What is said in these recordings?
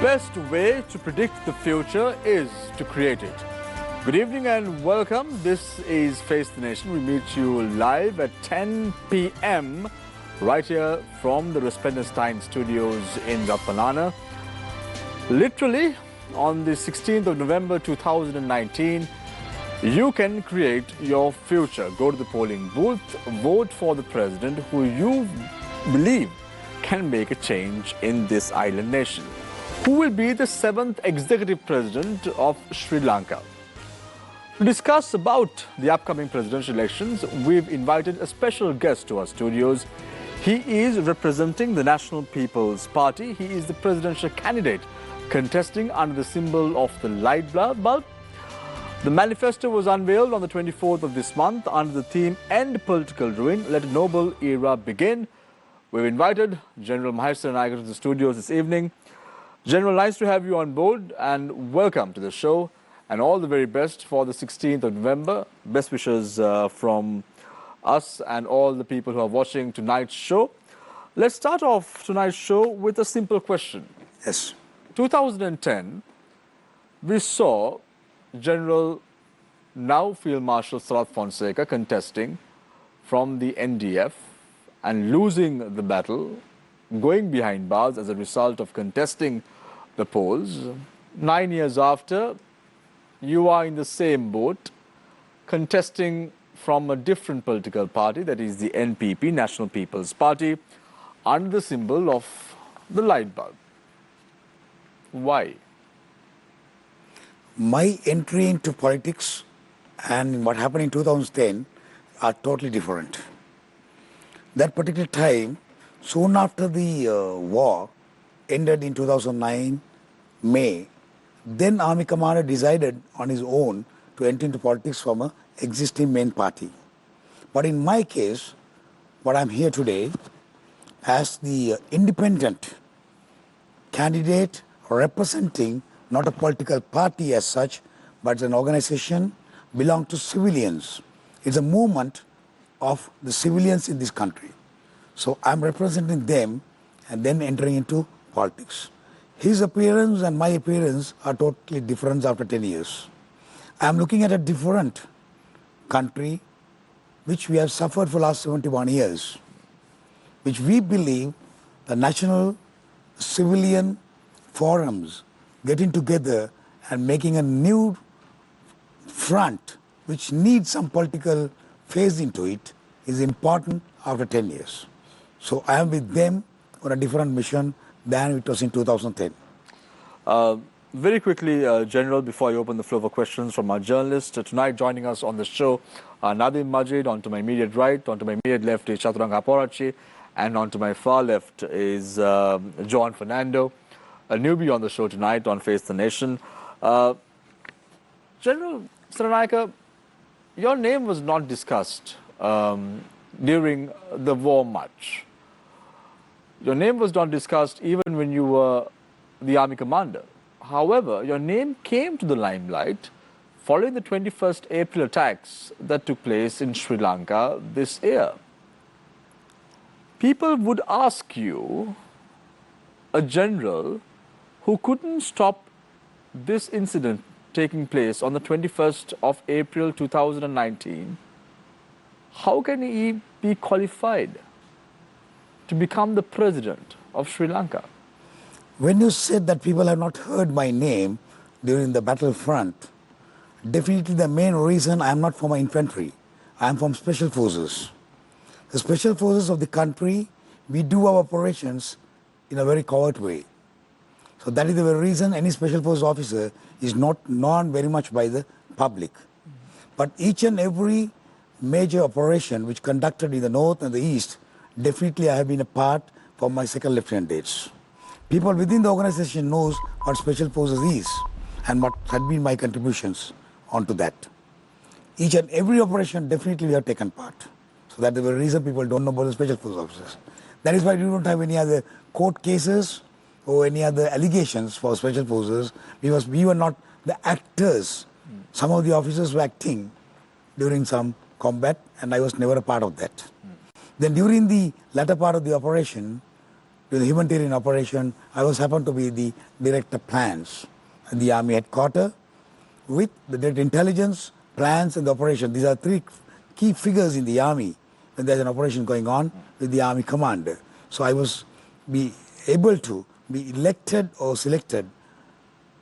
best way to predict the future is to create it. Good evening and welcome. This is Face the Nation. We meet you live at 10 p.m. right here from the Resplendent Stein Studios in Ratmalana. Literally, on the 16th of November 2019, you can create your future. Go to the polling booth, vote for the president who you believe can make a change in this island nation. Who will be the 7th executive president of Sri Lanka? To discuss about the upcoming presidential elections, we've invited a special guest to our studios. He is representing the National People's Party. He is the presidential candidate contesting under the symbol of the light bulb. The manifesto was unveiled on the 24th of this month under the theme End Political Ruin, Let a Noble Era Begin. We've invited General Mahesh Senanayake to the studios this evening. General, nice to have you on board and welcome to the show and all the very best for the 16th of November. Best wishes from us and all the people who are watching tonight's show. Let's start off tonight's show with a simple question. Yes. 2010, we saw General now Field Marshal Sarath Fonseca contesting from the NDF and losing the battle, going behind bars as a result of contesting the polls. 9 years after, you are in the same boat, contesting from a different political party, that is the NPP, National People's Party, under the symbol of the light bulb. Why? My entry into politics and what happened in 2010 are totally different. That particular time, soon after the war ended in 2009, May, then Army Commander decided on his own to enter into politics from an existing main party. But in my case, what I'm here today, as the independent candidate representing not a political party as such, but an organization belong to civilians. It's a movement of the civilians in this country. So I'm representing them and then entering into politics. His appearance and my appearance are totally different after 10 years. I'm looking at a different country which we have suffered for the last 71 years, which we believe the national civilian forums getting together and making a new front which needs some political phase into it is important after 10 years. So I am with them on a different mission than it was in 2010. Very quickly, General, before I open the floor for questions from our journalists, tonight joining us on the show are Nadim Majid. On to my immediate right, on to my immediate left is Chaturanga Aporachi, and on to my far left is John Fernando, a newbie on the show tonight on Face the Nation. General Senanayake, your name was not discussed during the war much. Your name was not discussed even when you were the army commander. However, your name came to the limelight following the 21st April attacks that took place in Sri Lanka this year. People would ask you, a general who couldn't stop this incident taking place on the 21st of April 2019, how can he be qualified to become the president of Sri Lanka? When you said that people have not heard my name during the battlefront, definitely the main reason I am not from my infantry. I am from Special Forces. The Special Forces of the country, we do our operations in a very covert way. So that is the very reason any Special Forces officer is not known very much by the public. But each and every major operation which conducted in the north and the east, definitely I have been a part for my second lieutenant dates. People within the organization knows what Special Forces is and what had been my contributions onto that. Each and every operation definitely we have taken part. So that is the reason people don't know about the Special Forces officers. That is why we don't have any other court cases or any other allegations for Special Forces, because we were not the actors. Some of the officers were acting during some combat and I was never a part of that. Then during the latter part of the operation, with the humanitarian operation. I was happened to be the director plans at the Army headquarters with the direct intelligence, plans, and the operation. These are three key figures in the Army when there's an operation going on with the Army commander. So I was be able to be elected or selected,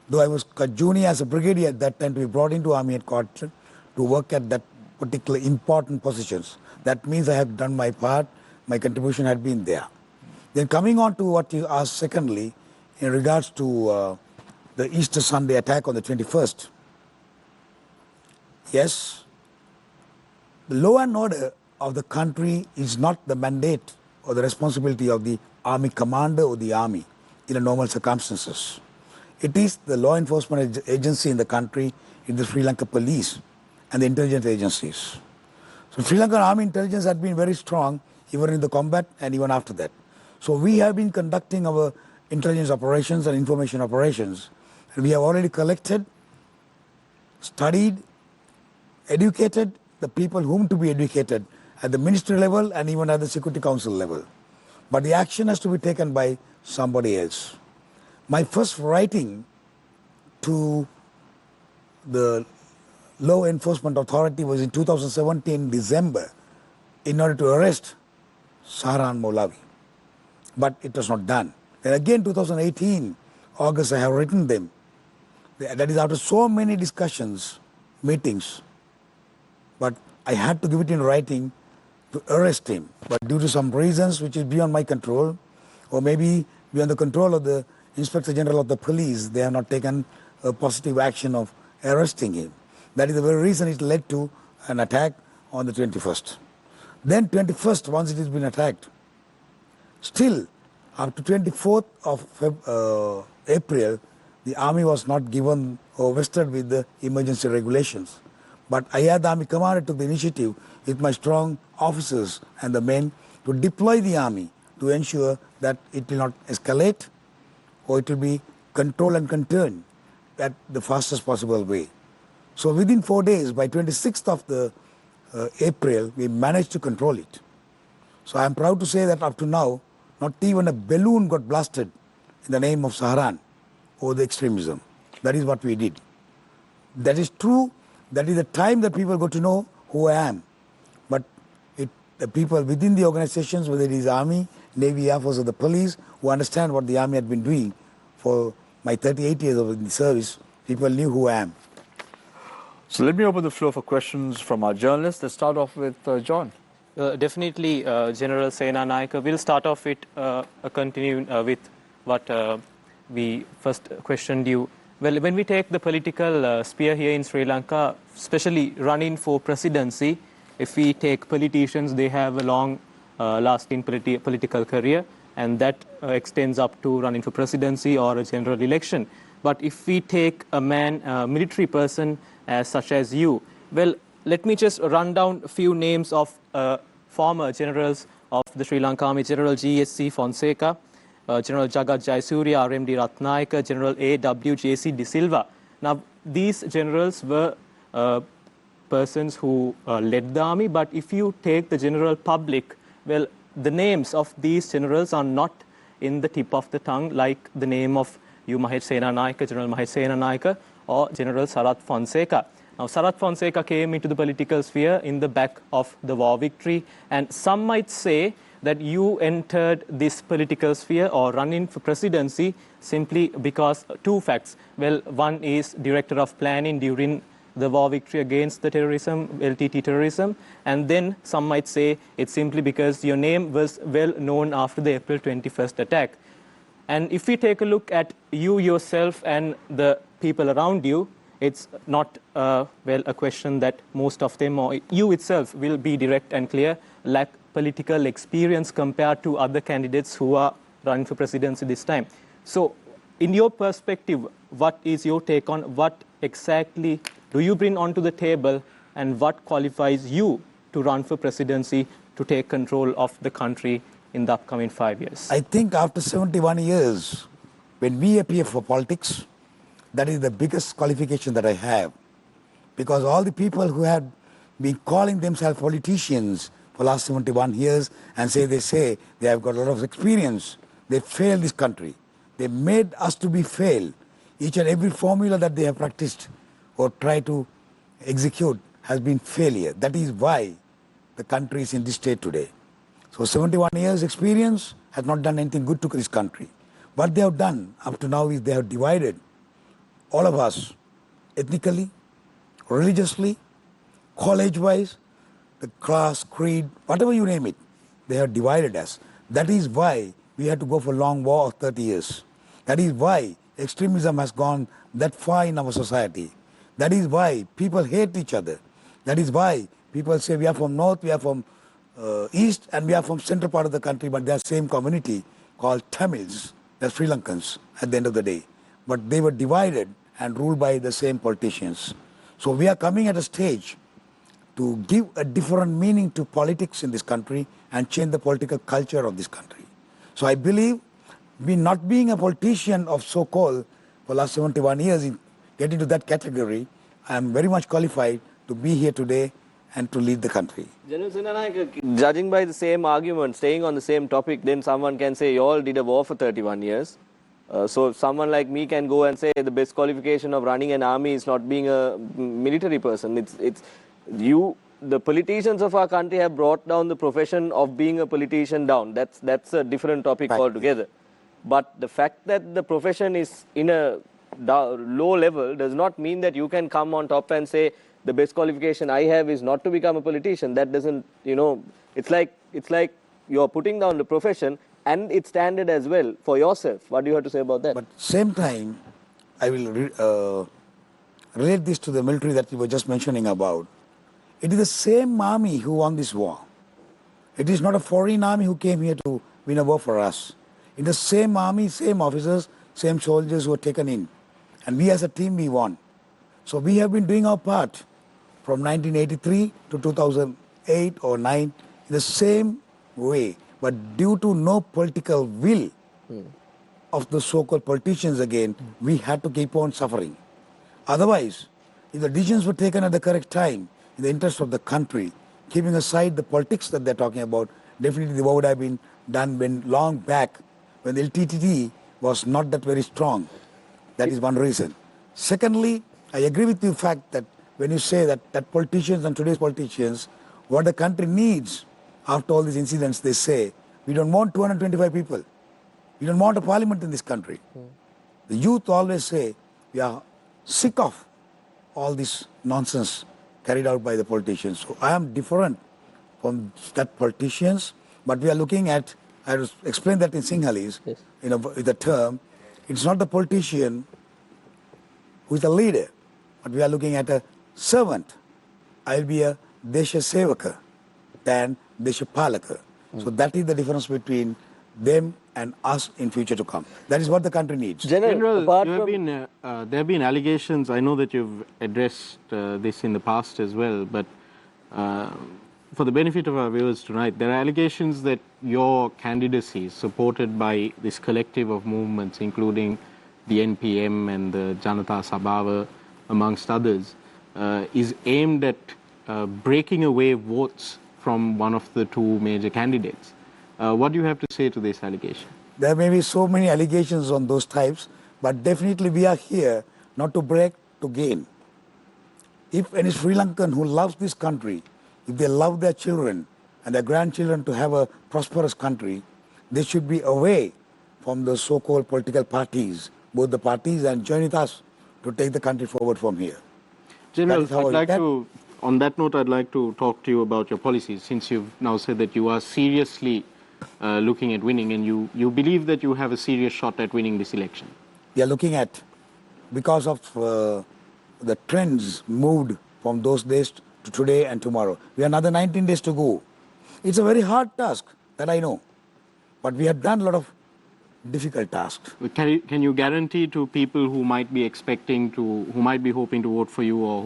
though I was junior as a brigadier at that time, to be brought into Army headquarters to work at that particular important positions. That means I have done my part, my contribution had been there. Then coming on to what you asked secondly, in regards to the Easter Sunday attack on the 21st, yes, the law and order of the country is not the mandate or the responsibility of the Army commander or the Army in a normal circumstances. It is the law enforcement agency in the country, in the Sri Lanka police and the intelligence agencies. So Sri Lankan Army intelligence had been very strong even in the combat and even after that. So we have been conducting our intelligence operations and information operations, and we have already collected, studied, educated the people whom to be educated at the ministry level and even at the Security Council level. But the action has to be taken by somebody else. My first writing to the Law Enforcement Authority was in 2017 December in order to arrest Sahran Maulavi. But it was not done. Then again 2018 August I have written them. That is after so many discussions, meetings. But I had to give it in writing to arrest him. But due to some reasons which is beyond my control, or maybe beyond the control of the Inspector General of the Police, they have not taken a positive action of arresting him. That is the very reason it led to an attack on the 21st. Then 21st, once it has been attacked, still up to 24th of April, the army was not given or vested with the emergency regulations. But I, the Army commander, took the initiative with my strong officers and the men to deploy the army to ensure that it will not escalate or it will be controlled and contained at the fastest possible way. So within 4 days, by 26th of the April, we managed to control it. So I am proud to say that up to now, not even a balloon got blasted in the name of Sahran or the extremism. That is what we did. That is true. That is the time that people got to know who I am. But the people within the organizations, whether it is Army, Navy, Air Force or the police, who understand what the Army had been doing for my 38 years of the service, people knew who I am. So let me open the floor for questions from our journalists. Let's start off with John. Definitely, General Senanayake. We'll start off with continuing with what we first questioned you. Well, when we take the political sphere here in Sri Lanka, especially running for presidency, if we take politicians, they have a long lasting political career, and that extends up to running for presidency or a general election. But if we take a man, a military person such as you, well, let me just run down a few names of former generals of the Sri Lanka Army: General G.S.C. Fonseca, General Jagat Jayasuriya, R.M.D. Ratnayaka, General A.W.J.C. De Silva. Now, these generals were persons who led the army, but if you take the general public, well, the names of these generals are not in the tip of the tongue like the name of you, Mahesh Senanayake, General Mahesh Senanayake, or General Sarath Fonseca. Now, Sarath Fonseca came into the political sphere in the back of the war victory, and some might say that you entered this political sphere or running for presidency simply because two facts. Well, one is director of planning during the war victory against the terrorism, LTT terrorism, and then some might say it's simply because your name was well known after the April 21st attack. And if we take a look at you yourself and the people around you, it's not, well, a question that most of them or you itself will be direct and clear, lack political experience compared to other candidates who are running for presidency this time. So, in your perspective, what is your take on what exactly do you bring onto the table and what qualifies you to run for presidency to take control of the country in the upcoming 5 years? I think after 71 years, when we appear for politics, that is the biggest qualification that I have. Because all the people who had been calling themselves politicians for the last 71 years and they say they have got a lot of experience, They failed this country. They made us to be fail. Each and every formula that they have practiced or tried to execute has been failure. That is why the country is in this state today. So 71 years experience has not done anything good to this country. What they have done up to now is they have divided all of us ethnically, religiously, college-wise, the class, creed, whatever you name it, they have divided us. That is why we had to go for a long war of 30 years. That is why extremism has gone that far in our society. That is why people hate each other. That is why people say we are from north, we are from east, and we are from central part of the country, but they are same community called Tamils, they're Sri Lankans at the end of the day. But they were divided and ruled by the same politicians. So we are coming at a stage to give a different meaning to politics in this country and change the political culture of this country. So I believe me not being a politician of so-called for last 71 years, in getting to that category, I am very much qualified to be here today and to lead the country. General Senanayake, judging by the same argument, staying on the same topic, then someone can say you all did a war for 31 years. So someone like me can go and say the best qualification of running an army is not being a military person. The politicians of our country have brought down the profession of being a politician down. That's a different topic altogether. But the fact that the profession is in a low level does not mean that you can come on top and say the best qualification I have is not to become a politician. That doesn't, it's like you're putting down the profession and its standard as well for yourself. What do you have to say about that? But same time, I will relate this to the military that you were just mentioning about. It is the same army who won this war. It is not a foreign army who came here to win a war for us. It is the same army, same officers, same soldiers who were taken in. And we as a team, we won. So we have been doing our part from 1983 to 2008 or 9 in the same way. But due to no political will of the so-called politicians again, we had to keep on suffering. Otherwise, if the decisions were taken at the correct time, in the interest of the country, keeping aside the politics that they're talking about, definitely the war would have been done when long back, when the LTTE was not that very strong. That is one reason. Secondly, I agree with the fact that when you say that politicians and today's politicians, what the country needs after all these incidents, they say, we don't want 225 people. We don't want a parliament in this country. The youth always say, we are sick of all this nonsense carried out by the politicians. So I am different from that politicians, but we are looking at, I will explain that in Sinhalese, yes. With the term, it's not the politician who is the leader, but we are looking at a servant. I will be a Desha Sevaka than Desha Palaka. So that is the difference between them and us in future to come. That is what the country needs. General, there have been allegations. I know that you've addressed this in the past as well, but for the benefit of our viewers tonight, there are allegations that your candidacy, supported by this collective of movements, including the NPM and the Janata Sabhava, amongst others, is aimed at breaking away votes from one of the two major candidates. What do you have to say to this allegation? There may be so many allegations on those types, but definitely we are here not to break, to gain. If any Sri Lankan who loves this country, if they love their children and their grandchildren to have a prosperous country, they should be away from the so-called political parties, both the parties, and join with us to take the country forward from here. General, on that note, I'd like to talk to you about your policies, since you've now said that you are seriously looking at winning, and you believe that you have a serious shot at winning this election. We are looking at, because of the trends moved from those days to today and tomorrow. We have another 19 days to go. It's a very hard task, that I know. But we have done a lot of difficult tasks. Can you guarantee to people who might be who might be hoping to vote for you, or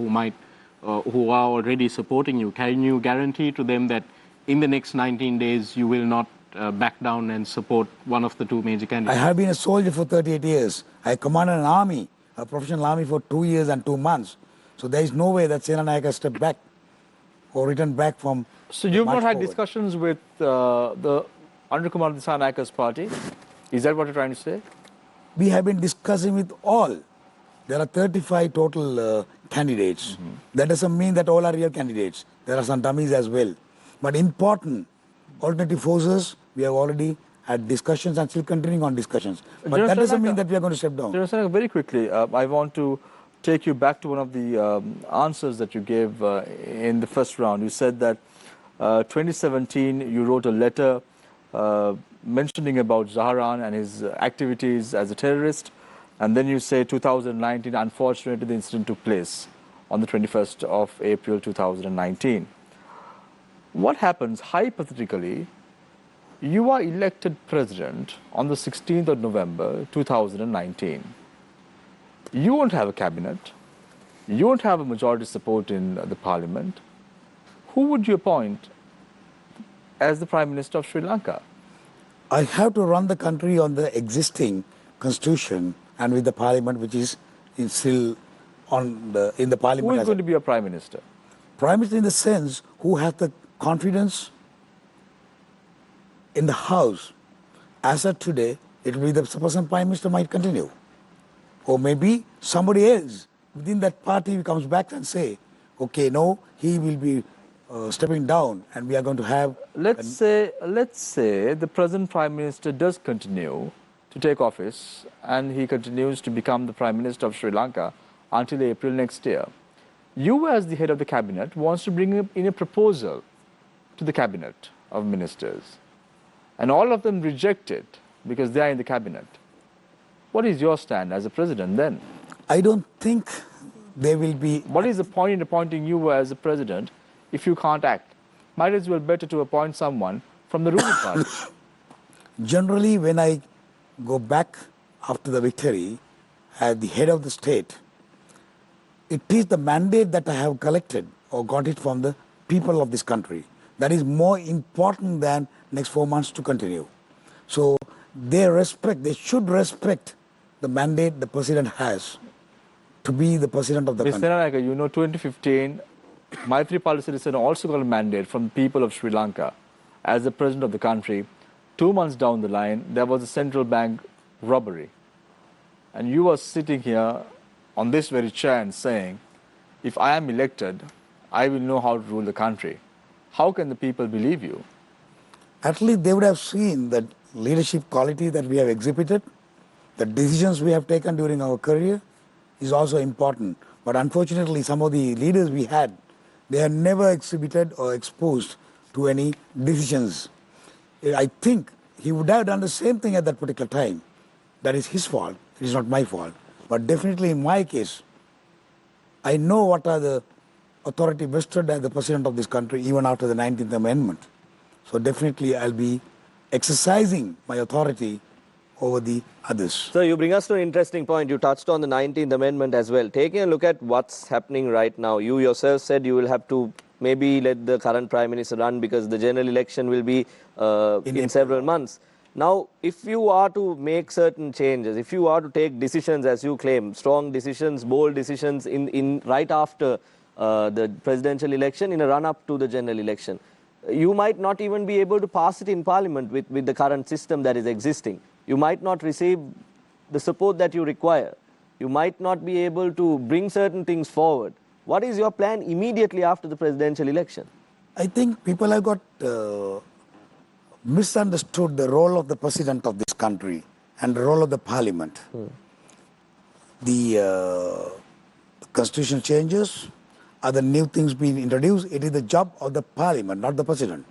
who are already supporting you, can you guarantee to them that in the next 19 days you will not back down and support one of the two major candidates? I have been a soldier for 38 years. I commanded an army, a professional army, for 2 years and 2 months. So there is no way that Senanayake stepped back or returned back from. So you've not had discussions with the Under Commander Senanayake's party? Is that what you're trying to say? We have been discussing with all. There are 35 total candidates. That doesn't mean that all are real candidates. There are some dummies as well. But important alternative forces, we have already had discussions and still continuing on discussions. But General that doesn't Senanayake, mean that we are going to step down. General Senanayake, very quickly, I want to take you back to one of the answers that you gave in the first round. You said that 2017 you wrote a letter mentioning about Zaharan and his activities as a terrorist, and then you say 2019, unfortunately the incident took place on the 21st of April 2019. What happens hypothetically? You are elected president on the 16th of November 2019. You won't have a cabinet. You won't have a majority support in the parliament. Who would you appoint as the Prime Minister of Sri Lanka? I have to run the country on the existing constitution and with the parliament, which is still in the parliament. Who is going to be a Prime Minister? Prime Minister in the sense who has the confidence in the House. As of today, it will be the person Prime Minister might continue. Or maybe somebody else within that party comes back and say, okay, no, he will be stepping down and we are going to have... Let's say the present Prime Minister does continue to take office and he continues to become the Prime Minister of Sri Lanka until April next year. You as the head of the cabinet wants to bring in a proposal to the cabinet of ministers, and all of them reject it because they are in the cabinet. What is your stand as a president then? I don't think they will be... What is the point in appointing you as a president if you can't act? Might as well better to appoint someone from the ruling party. Generally, when I go back after the victory as the head of the state, it is the mandate that I have collected or got it from the people of this country. That is more important than next 4 months to continue. So they should respect the mandate the president has to be the president of the Mr. country. Senanayake, you know 2015, Maithripala Sirisena also got a mandate from the people of Sri Lanka as the president of the country. 2 months down the line, there was a central bank robbery. And you were sitting here on this very chair and saying, if I am elected, I will know how to rule the country. How can the people believe you? At least they would have seen that leadership quality that we have exhibited, the decisions we have taken during our career is also important. But unfortunately, some of the leaders we had, they have never exhibited or exposed to any decisions. I think he would have done the same thing at that particular time. That is his fault. It is not my fault. But definitely in my case, I know what are the authority vested as the president of this country even after the 19th Amendment. So definitely I'll be exercising my authority over the others. So you bring us to an interesting point. You touched on the 19th Amendment as well. Taking a look at what's happening right now, you yourself said you will have to maybe let the current Prime Minister run because the general election will be in several months. Now, if you are to make certain changes, if you are to take decisions as you claim, strong decisions, bold decisions in right after the presidential election, in a run-up to the general election, you might not even be able to pass it in Parliament with the current system that is existing. You might not receive the support that you require. You might not be able to bring certain things forward. What is your plan immediately after the presidential election? I think people have got misunderstood the role of the president of this country and the role of the parliament. The constitution changes, other new things being introduced. It is the job of the parliament, not the president.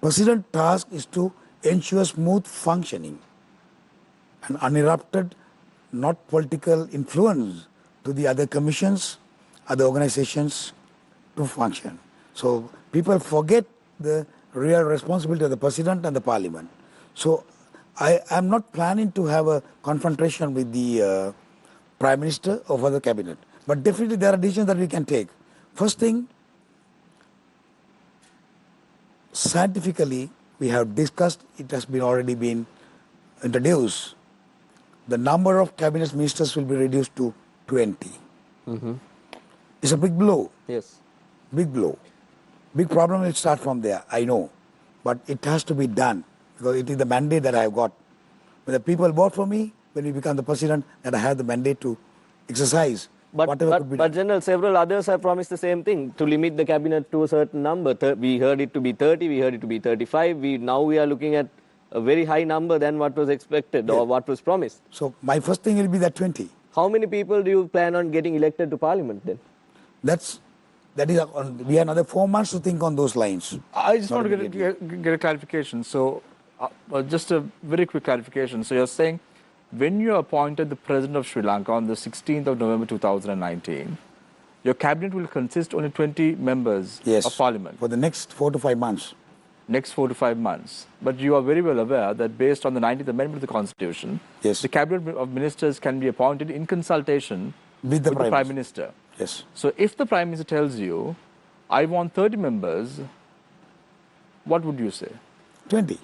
President's task is to ensure smooth functioning and uninterrupted, not political influence to the other commissions, other organizations to function. So people forget the real responsibility of the president and the parliament. So I am not planning to have a confrontation with the prime minister or the cabinet. But definitely there are decisions that we can take. First thing, scientifically we have discussed, it has been already been introduced. The number of cabinet ministers will be reduced to 20. It's a big blow. Yes. Big blow. Big problem will start from there, I know. But it has to be done because it is the mandate that I have got. When the people vote for me, when we become the president, that I have the mandate to exercise whatever could be But done. General, several others have promised the same thing, to limit the cabinet to a certain number. We heard it to be 30, we heard it to be 35. Now we are looking at a very high number than what was expected or what was promised. So my first thing will be that 20. How many people do you plan on getting elected to parliament then? We have another 4 months to think on those lines. I just Not want to immediately. get a clarification. So, just a very quick clarification. So, you're saying when you appointed the president of Sri Lanka on the 16th of November 2019, your cabinet will consist only 20 members Yes. of parliament. For the next 4 to 5 months. Next 4 to 5 months. But you are very well aware that based on the 19th Amendment of the Constitution, Yes. the cabinet of ministers can be appointed in consultation With the Prime Minister. Yes. So if the Prime Minister tells you, I want 30 members, what would you say? 20.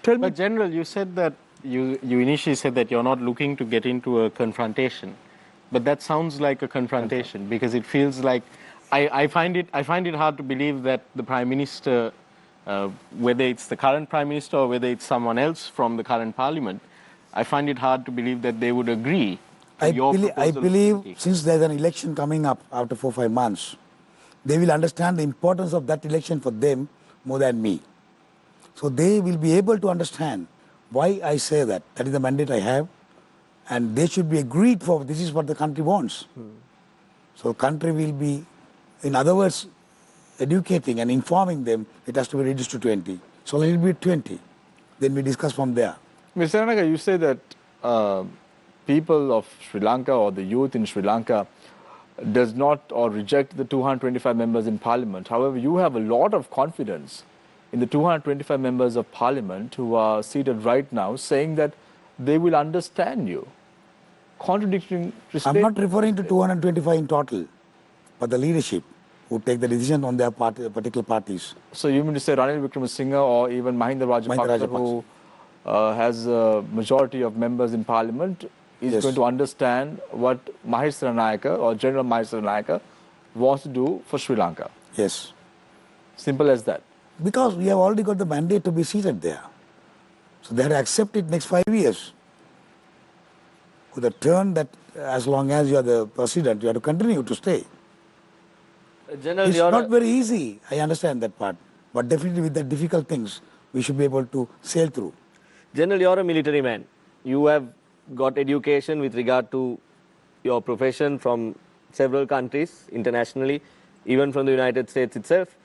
Tell me. But General, you said that you initially said that you're not looking to get into a confrontation, but that sounds like a confrontation because it feels like I find it hard to believe that the Prime Minister, whether it's the current Prime Minister or whether it's someone else from the current Parliament, I find it hard to believe that they would agree. I believe since there's an election coming up after 4 or 5 months, they will understand the importance of that election for them more than me. So they will be able to understand why I say that. That is the mandate I have. And they should be agreed for this is what the country wants. So country will be, in other words, educating and informing them, it has to be reduced to 20. So let it be 20. Then we discuss from there. Mr. Senanayake, you say that people of Sri Lanka or the youth in Sri Lanka does not or reject the 225 members in parliament. However, you have a lot of confidence in the 225 members of parliament who are seated right now saying that they will understand you. Contradicting I'm not referring to 225 in total, but the leadership who take the decision on their particular parties. So you mean to say Ranil Wickremesinghe or even Mahinda Rajapaksa, who has a majority of members in parliament, is going to understand what Mahesh Senanayake or General Mahesh Senanayake wants to do for Sri Lanka? Yes. Simple as that. Because we have already got the mandate to be seated there. So they have to accept it next 5 years. With a turn that as long as you are the president, you have to continue to stay. General, It's not very easy, I understand that part. But definitely with the difficult things, we should be able to sail through. General, you're a military man. You have got education with regard to your profession from several countries internationally, even from the United States itself.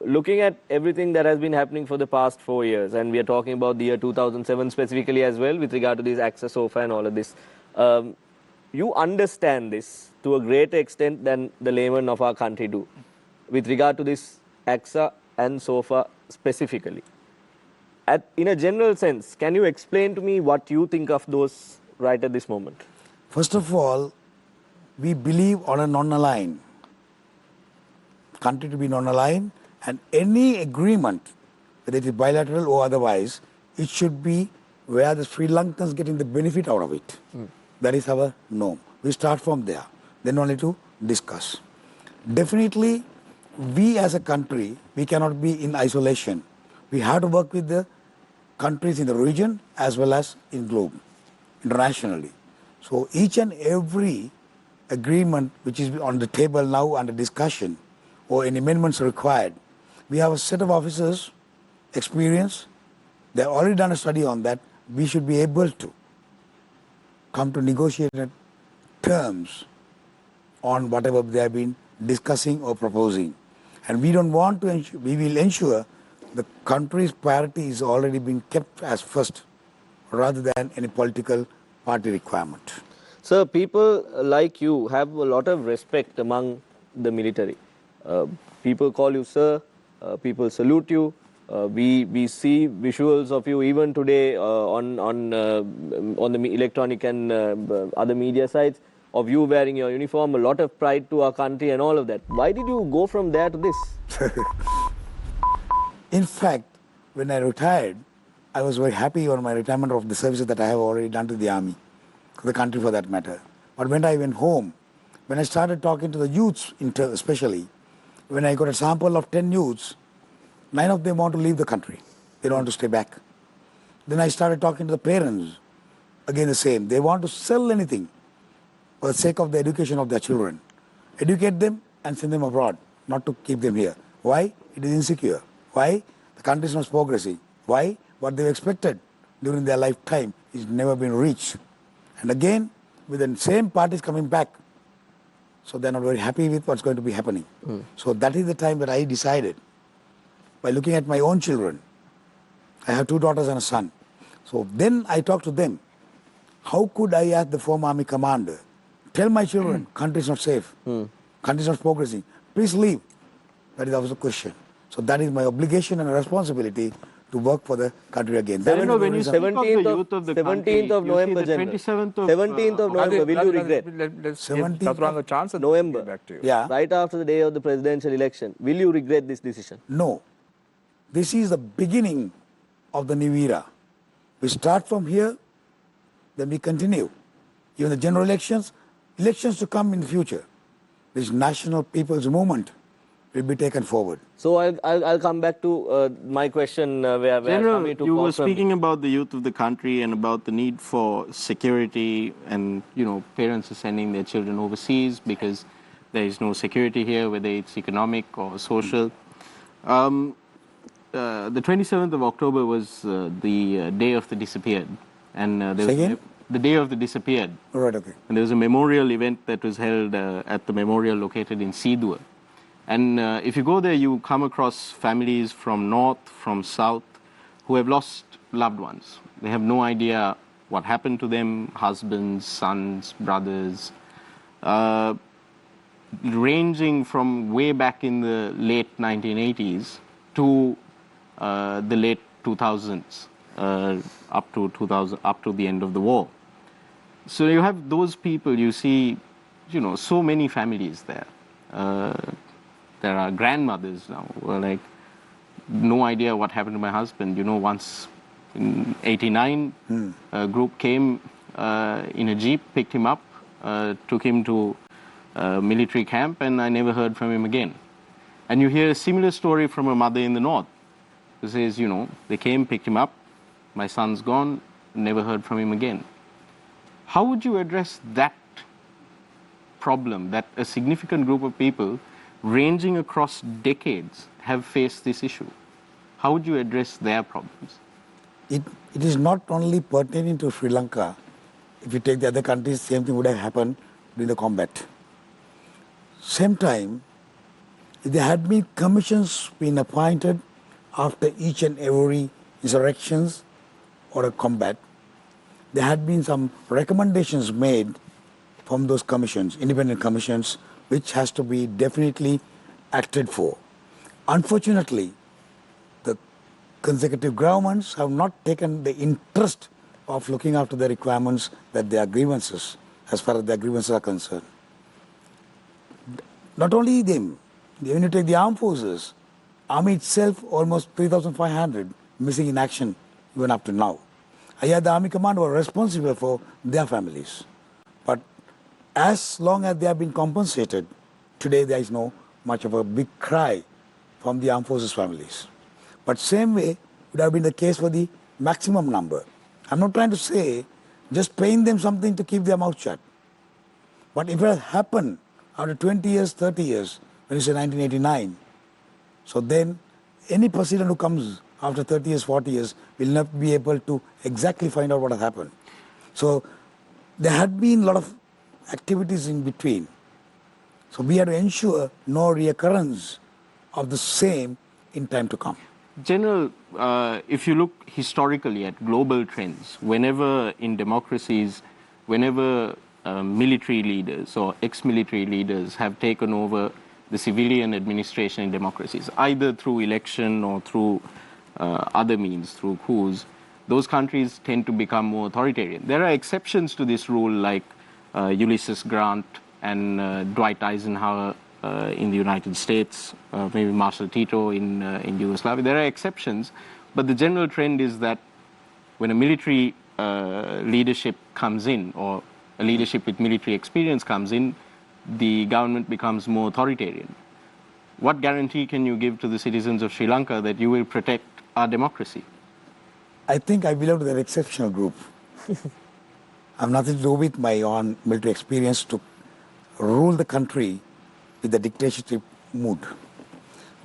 Looking at everything that has been happening for the past 4 years, and we are talking about the year 2007 specifically as well with regard to this AXA, SOFA and all of this, you understand this to a greater extent than the laymen of our country do with regard to this AXA and SOFA specifically. In a general sense, can you explain to me what you think of those right at this moment? First of all, we believe on a non-aligned country to be non-aligned, and any agreement, whether it is bilateral or otherwise, it should be where the Sri Lankans getting the benefit out of it. That is our norm. We start from there, then only to discuss. Definitely, we as a country, we cannot be in isolation. We have to work with the countries in the region as well as in globe, internationally. So each and every agreement which is on the table now under discussion or any amendments required, we have a set of officers, experience, they have already done a study on that. We should be able to come to negotiated terms on whatever they have been discussing or proposing. And we don't want to, we will ensure the country's priority is already being kept as first rather than any political party requirement. Sir, people like you have a lot of respect among the military. People call you sir, people salute you. We see visuals of you even today on the electronic and other media sites of you wearing your uniform, a lot of pride to our country and all of that. Why did you go from there to this? In fact, when I retired, I was very happy on my retirement of the services that I have already done to the army, to the country for that matter. But when I went home, when I started talking to the youths especially, when I got a sample of 10 youths, 9 of them want to leave the country. They don't want to stay back. Then I started talking to the parents. Again the same. They want to sell anything for the sake of the education of their children. Educate them and send them abroad, not to keep them here. Why? It is insecure. Why? The country is not progressing. Why? What they expected during their lifetime is never been reached. And again, with the same parties coming back, so they're not very happy with what's going to be happening. So that is the time that I decided, by looking at my own children, I have 2 daughters and a son. So then I talked to them. How could I, as the former army commander, tell my children, country is not safe, country is not progressing, please leave? That is also the question. So that is my obligation and responsibility to work for the country again. That is the when you reason. speak of the youth of the country, 17th of you see November, the General. 27th of 17th of November, will you regret? Let's give 17th Chaturanga a chance and November. get back to you. Yeah. Right after the day of the presidential election, will you regret this decision? No. This is the beginning of the new era. We start from here, then we continue. Even the general elections to come in the future, this national people's movement will be taken forward. So I'll come back to my question where General, Shami took you were off from me. speaking about the youth of the country and about the need for security, and parents are sending their children overseas because there is no security here, whether it's economic or social. The 27th of October was the day of the disappeared, and there was Say again? the day of the disappeared. All right, okay. And there was a memorial event that was held at the memorial located in Sidua. And if you go there, you come across families from north, from south, who have lost loved ones. They have no idea what happened to them, husbands, sons, brothers, ranging from way back in the late 1980s to the late 2000s, up to the end of the war. So you have those people, you see, so many families there. There are grandmothers now who are like, no idea what happened to my husband. Once in 89, a group came in a jeep, picked him up, took him to a military camp, and I never heard from him again. And you hear a similar story from a mother in the north who says, they came, picked him up, my son's gone, never heard from him again. How would you address that problem, that a significant group of people ranging across decades have faced this issue? How would you address their problems? It is not only pertaining to Sri Lanka. If you take the other countries, same thing would have happened during the combat. Same time, if there had been commissions been appointed after each and every insurrections or a combat, there had been some recommendations made from those commissions, independent commissions, which has to be definitely acted for. Unfortunately, the consecutive governments have not taken the interest of looking after the requirements that their grievances, as far as their grievances are concerned. Not only them, when you take the armed forces, army itself almost 3,500 missing in action even up to now. The army command were responsible for their families. But as long as they have been compensated, today there is no much of a big cry from the armed forces families. But same way would have been the case for the maximum number. I'm not trying to say just paying them something to keep their mouth shut. But if it has happened after 20 years, 30 years, when you say 1989, so then any president who comes after 30 years, 40 years will not be able to exactly find out what has happened. So there had been a lot of activities in between. So we have to ensure no reoccurrence of the same in time to come. General, if you look historically at global trends, whenever in democracies, whenever military leaders or ex-military leaders have taken over the civilian administration in democracies, either through election or through other means, through coups, those countries tend to become more authoritarian. There are exceptions to this rule, like Ulysses Grant and Dwight Eisenhower in the United States, maybe Marshal Tito in Yugoslavia. There are exceptions, but the general trend is that when a military leadership comes in, or a leadership with military experience comes in, the government becomes more authoritarian. What guarantee can you give to the citizens of Sri Lanka that you will protect our democracy? I think I belong to that exceptional group. I have nothing to do with my own military experience to rule the country with the dictatorship mood.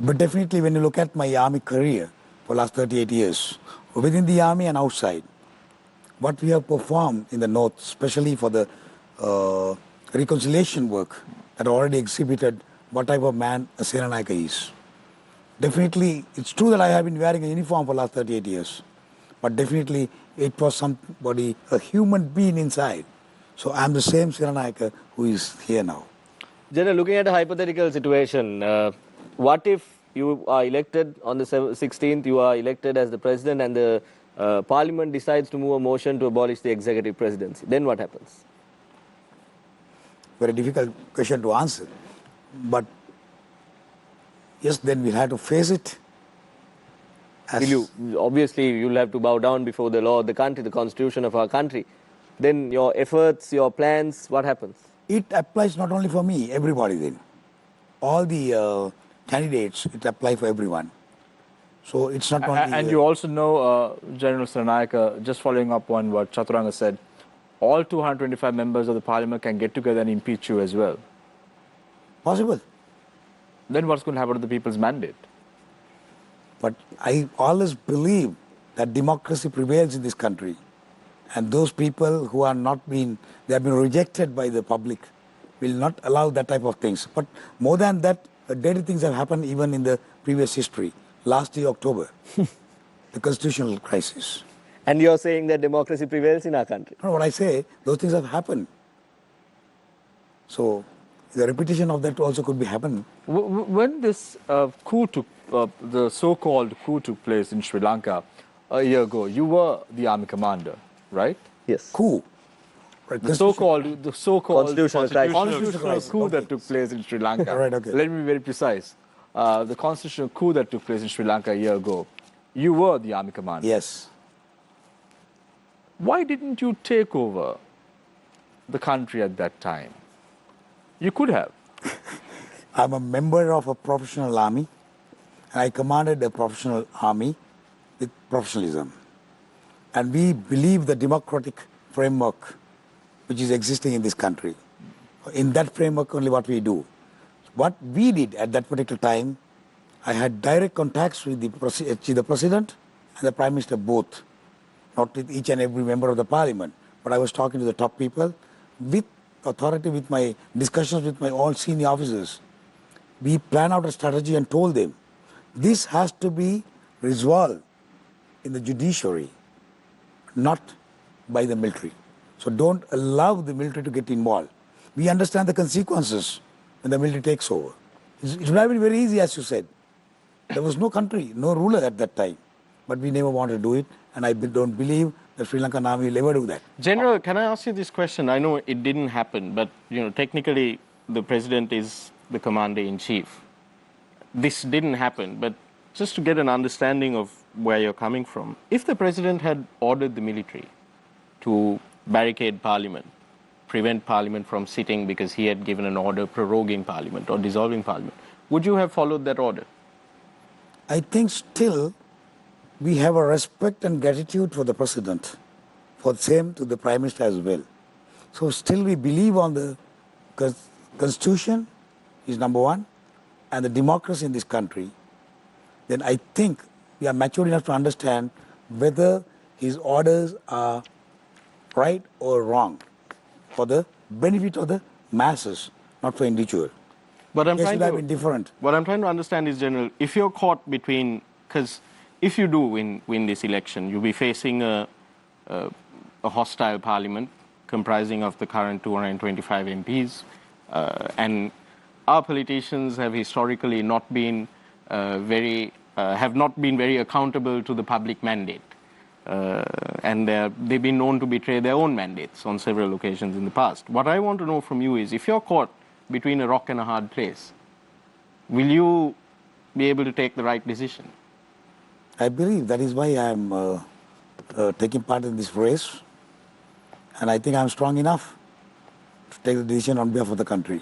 But definitely when you look at my army career for the last 38 years, within the army and outside, what we have performed in the north, especially for the reconciliation work that already exhibited what type of man a Senanayake is. Definitely, it's true that I have been wearing a uniform for the last 38 years, but definitely it was somebody, a human being inside. So I'm the same Senanayake who is here now. General, looking at a hypothetical situation, what if you are elected on the 16th, you are elected as the president and the parliament decides to move a motion to abolish the executive presidency? Then what happens? Very difficult question to answer. But yes, then we'll have to face it. Obviously, you'll have to bow down before the law of the country, the constitution of our country. Then your efforts, your plans, what happens? It applies not only for me, everybody then. All the candidates, it applies for everyone. So it's not only... And you also know, General Senanayake, just following up on what Chaturanga said, all 225 members of the parliament can get together and impeach you as well. Possible. Then what's going to happen to the people's mandate? But I always believe that democracy prevails in this country. And those people who are not been, they have been rejected by the public, will not allow that type of things. But more than that, dirty things have happened even in the previous history. Last year, October, the constitutional crisis. And you're saying that democracy prevails in our country? No, what I say, those things have happened. So the repetition of that also could be happening. When this coup took, the so-called coup took place in Sri Lanka a year ago, you were the army commander, right? Yes. Coup. Right. The so-called constitutional constitutional coup that took place in Sri Lanka. Right, okay. Let me be very precise. The constitutional coup that took place in Sri Lanka a year ago, you were the army commander. Yes. Why didn't you take over the country at that time? You could have. I'm a member of a professional army, and I commanded a professional army with professionalism. And we believe the democratic framework which is existing in this country. In that framework only what we do. What we did at that particular time, I had direct contacts with the President and the Prime Minister both. Not with each and every member of the parliament, but I was talking to the top people with authority, with my discussions with my all senior officers. We planned out a strategy and told them, this has to be resolved in the judiciary, not by the military. So don't allow the military to get involved. We understand the consequences when the military takes over. It would have been very easy, as you said. There was no country, no ruler at that time. But we never wanted to do it, and I don't believe the Sri Lankan army will ever do that. General, can I ask you this question? I know it didn't happen, but technically the president is the commander-in-chief. This didn't happen, but just to get an understanding of where you're coming from, if the president had ordered the military to barricade parliament, prevent parliament from sitting because he had given an order proroguing parliament or dissolving parliament, would you have followed that order? I think still we have a respect and gratitude for the president, for the same to the prime minister as well. So still we believe on the constitution is number one, and the democracy in this country. Then I think we are mature enough to understand whether his orders are right or wrong for the benefit of the masses, not for individual. But I'm trying to, have been different. What I'm trying to understand is, General, if you're caught between, because if you do win this election, you'll be facing a hostile parliament comprising of the current 225 MPs, and our politicians have historically not been very accountable to the public mandate, and they've been known to betray their own mandates on several occasions in the past. What I want to know from you is, if you're caught between a rock and a hard place, will you be able to take the right decision? I believe that is why I am taking part in this race, and I think I'm strong enough to take the decision on behalf of the country.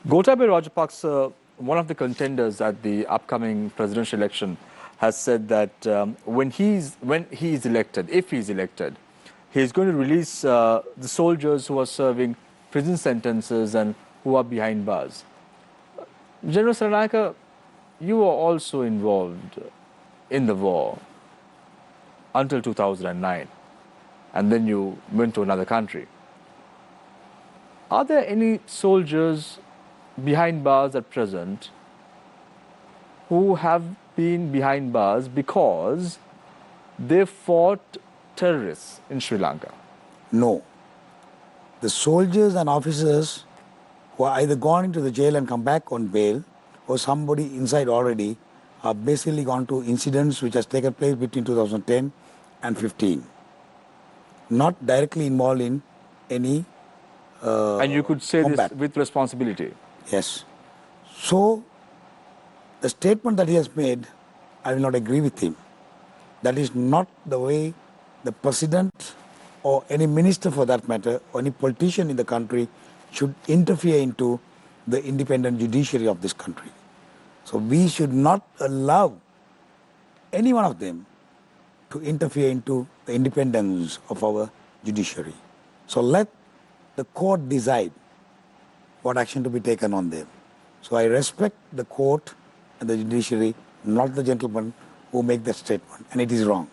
Gotabaya Rajapaksa, one of the contenders at the upcoming presidential election, has said that when he's elected, if he's elected, he's going to release the soldiers who are serving prison sentences and who are behind bars. General Senanayake, you were also involved in the war until 2009, and then you went to another country. Are there any soldiers behind bars at present who have been behind bars because they fought terrorists in Sri Lanka? No. The soldiers and officers who are either gone into the jail and come back on bail, or somebody inside already, are basically gone to incidents which has taken place between 2010 and 15. Not directly involved in any And you could say combat. this with responsibility. Yes. So, the statement that he has made, I will not agree with him. That is not the way the president or any minister for that matter, or any politician in the country should interfere into the independent judiciary of this country. So we should not allow any one of them to interfere into the independence of our judiciary. So let the court decide what action to be taken on them. So I respect the court and the judiciary, not the gentleman who make that statement, and it is wrong.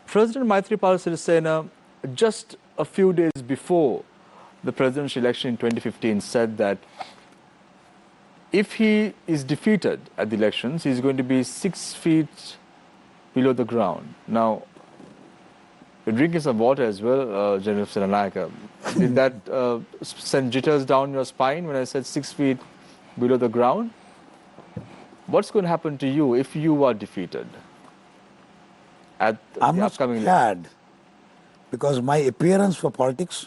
President Maithripala Sirisena, just a few days before the presidential election in 2015, said that if he is defeated at the elections, he's going to be 6 feet below the ground. Now, you're drinking some water as well, General Senanayake. Did that send jitters down your spine when I said 6 feet below the ground? What's going to happen to you if you are defeated at I'm the not upcoming scared because my appearance for politics,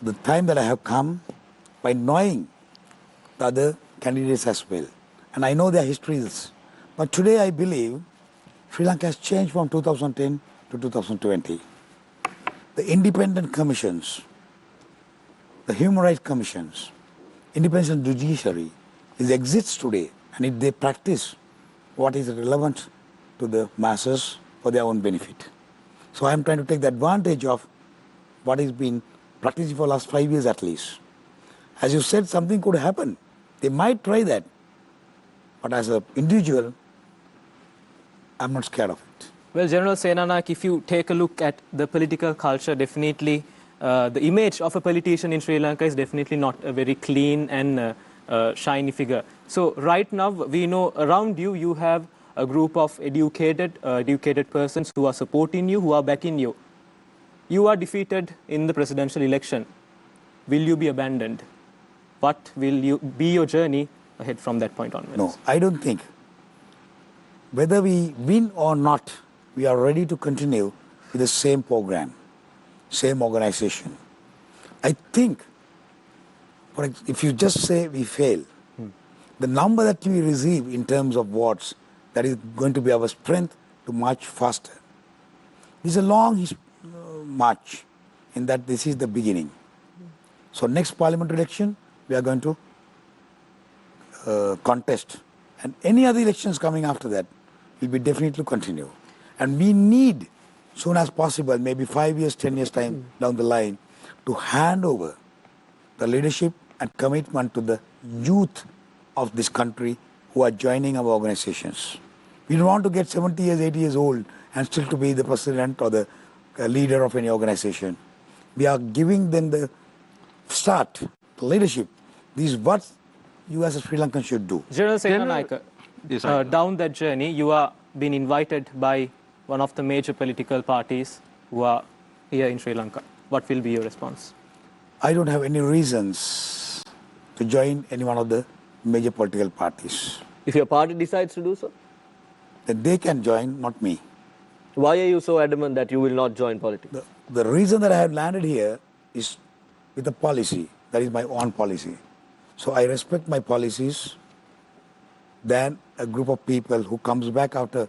the time that I have come by knowing the other candidates as well, and I know their histories. But today I believe Sri Lanka has changed from 2010 to 2020. The independent commissions, the human rights commissions, independent judiciary, it exists today, and if they practice what is relevant to the masses for their own benefit. So I am trying to take the advantage of what has been practiced for the last 5 years at least. As you said, something could happen. They might try that. But as an individual, I'm not scared of it. Well, General Senanayake, if you take a look at the political culture, definitely the image of a politician in Sri Lanka is definitely not a very clean and shiny figure. So right now, we know around you, you have a group of educated persons who are supporting you, who are backing you. You are defeated in the presidential election. Will you be abandoned? What will be your journey ahead from that point onwards? No, I don't think. Whether we win or not, we are ready to continue with the same program, same organization. I think, if you just say we fail, the number that we receive in terms of votes, that is going to be our strength to march faster. It's a long march in that this is the beginning. So next parliament election, we are going to contest. And any other elections coming after that will be definitely continue. And we need, soon as possible, maybe 5 years, 10 years time down the line, to hand over the leadership and commitment to the youth of this country who are joining our organizations. We don't want to get 70 years, 80 years old and still to be the president or the leader of any organization. We are giving them the start, the leadership. This is what you as a Sri Lankan should do. General Senanayake, down that journey, you are being invited by one of the major political parties who are here in Sri Lanka. What will be your response? I don't have any reasons to join any one of the major political parties. If your party decides to do so? Then they can join, not me. Why are you so adamant that you will not join politics? The reason that I have landed here is with a policy. That is my own policy. So I respect my policies than a group of people who comes back after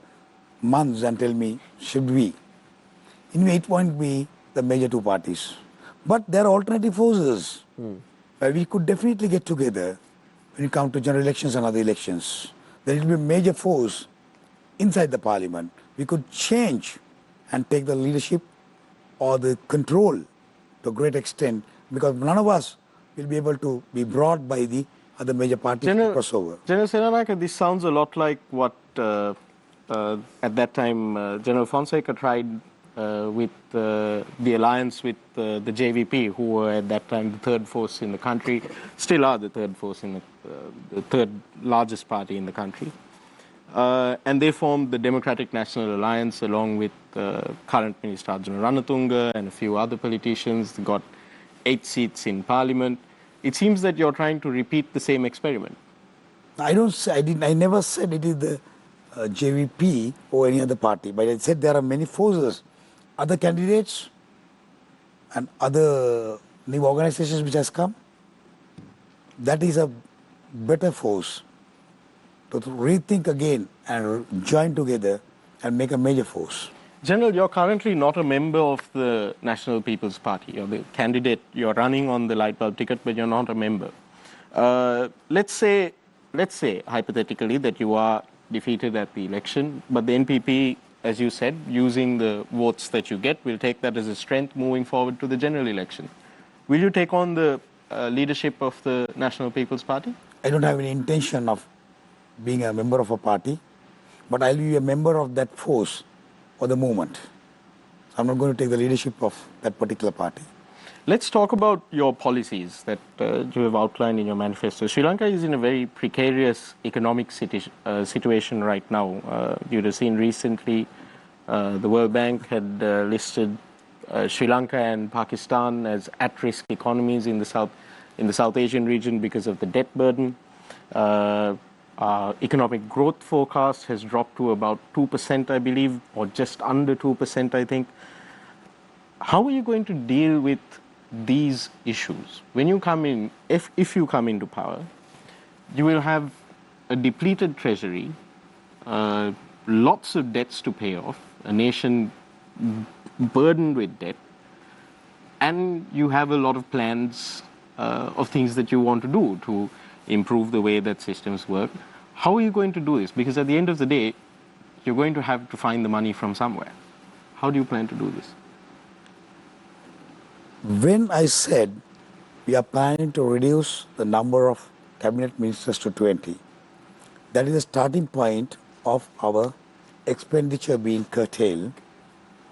months and tell me, should we? Anyway, it won't be the major two parties. But there are alternative forces where we could definitely get together when it comes to general elections and other elections. There will be a major force inside the parliament, we could change and take the leadership or the control to a great extent, because none of us will be able to be brought by the other major parties to cross over. General Senanayake, this sounds a lot like what at that time General Fonseca tried with the alliance with the JVP, who were at that time the third force in the country, still are the third force in the third largest party in the country. And they formed the Democratic National Alliance along with current Minister Arjuna Ranatunga and a few other politicians. They got 8 seats in parliament. It seems that you're trying to repeat the same experiment. I never said it is the JVP or any other party, but I said there are many forces, other candidates and other new organizations which has come. That is a better force to rethink again and join together and make a major force. General, you're currently not a member of the National People's Party. You're the candidate. You're running on the light bulb ticket, but you're not a member. Let's say hypothetically that you are defeated at the election, but the NPP, as you said, using the votes that you get, will take that as a strength moving forward to the general election. Will you take on the leadership of the National People's Party? I don't have any intention of being a member of a party, but I'll be a member of that force or the movement. I'm not going to take the leadership of that particular party. Let's talk about your policies that you have outlined in your manifesto. Sri Lanka is in a very precarious economic situation right now. You'd have seen recently the World Bank had listed Sri Lanka and Pakistan as at-risk economies in the South Asian region because of the debt burden. Our economic growth forecast has dropped to about 2%, I believe, or just under 2%, I think. How are you going to deal with these issues? When you come in, if you come into power, you will have a depleted treasury, lots of debts to pay off, a nation burdened with debt, and you have a lot of plans of things that you want to do to improve the way that systems work. How are you going to do this? Because at the end of the day, you're going to have to find the money from somewhere. How do you plan to do this? When I said we are planning to reduce the number of cabinet ministers to 20, that is the starting point of our expenditure being curtailed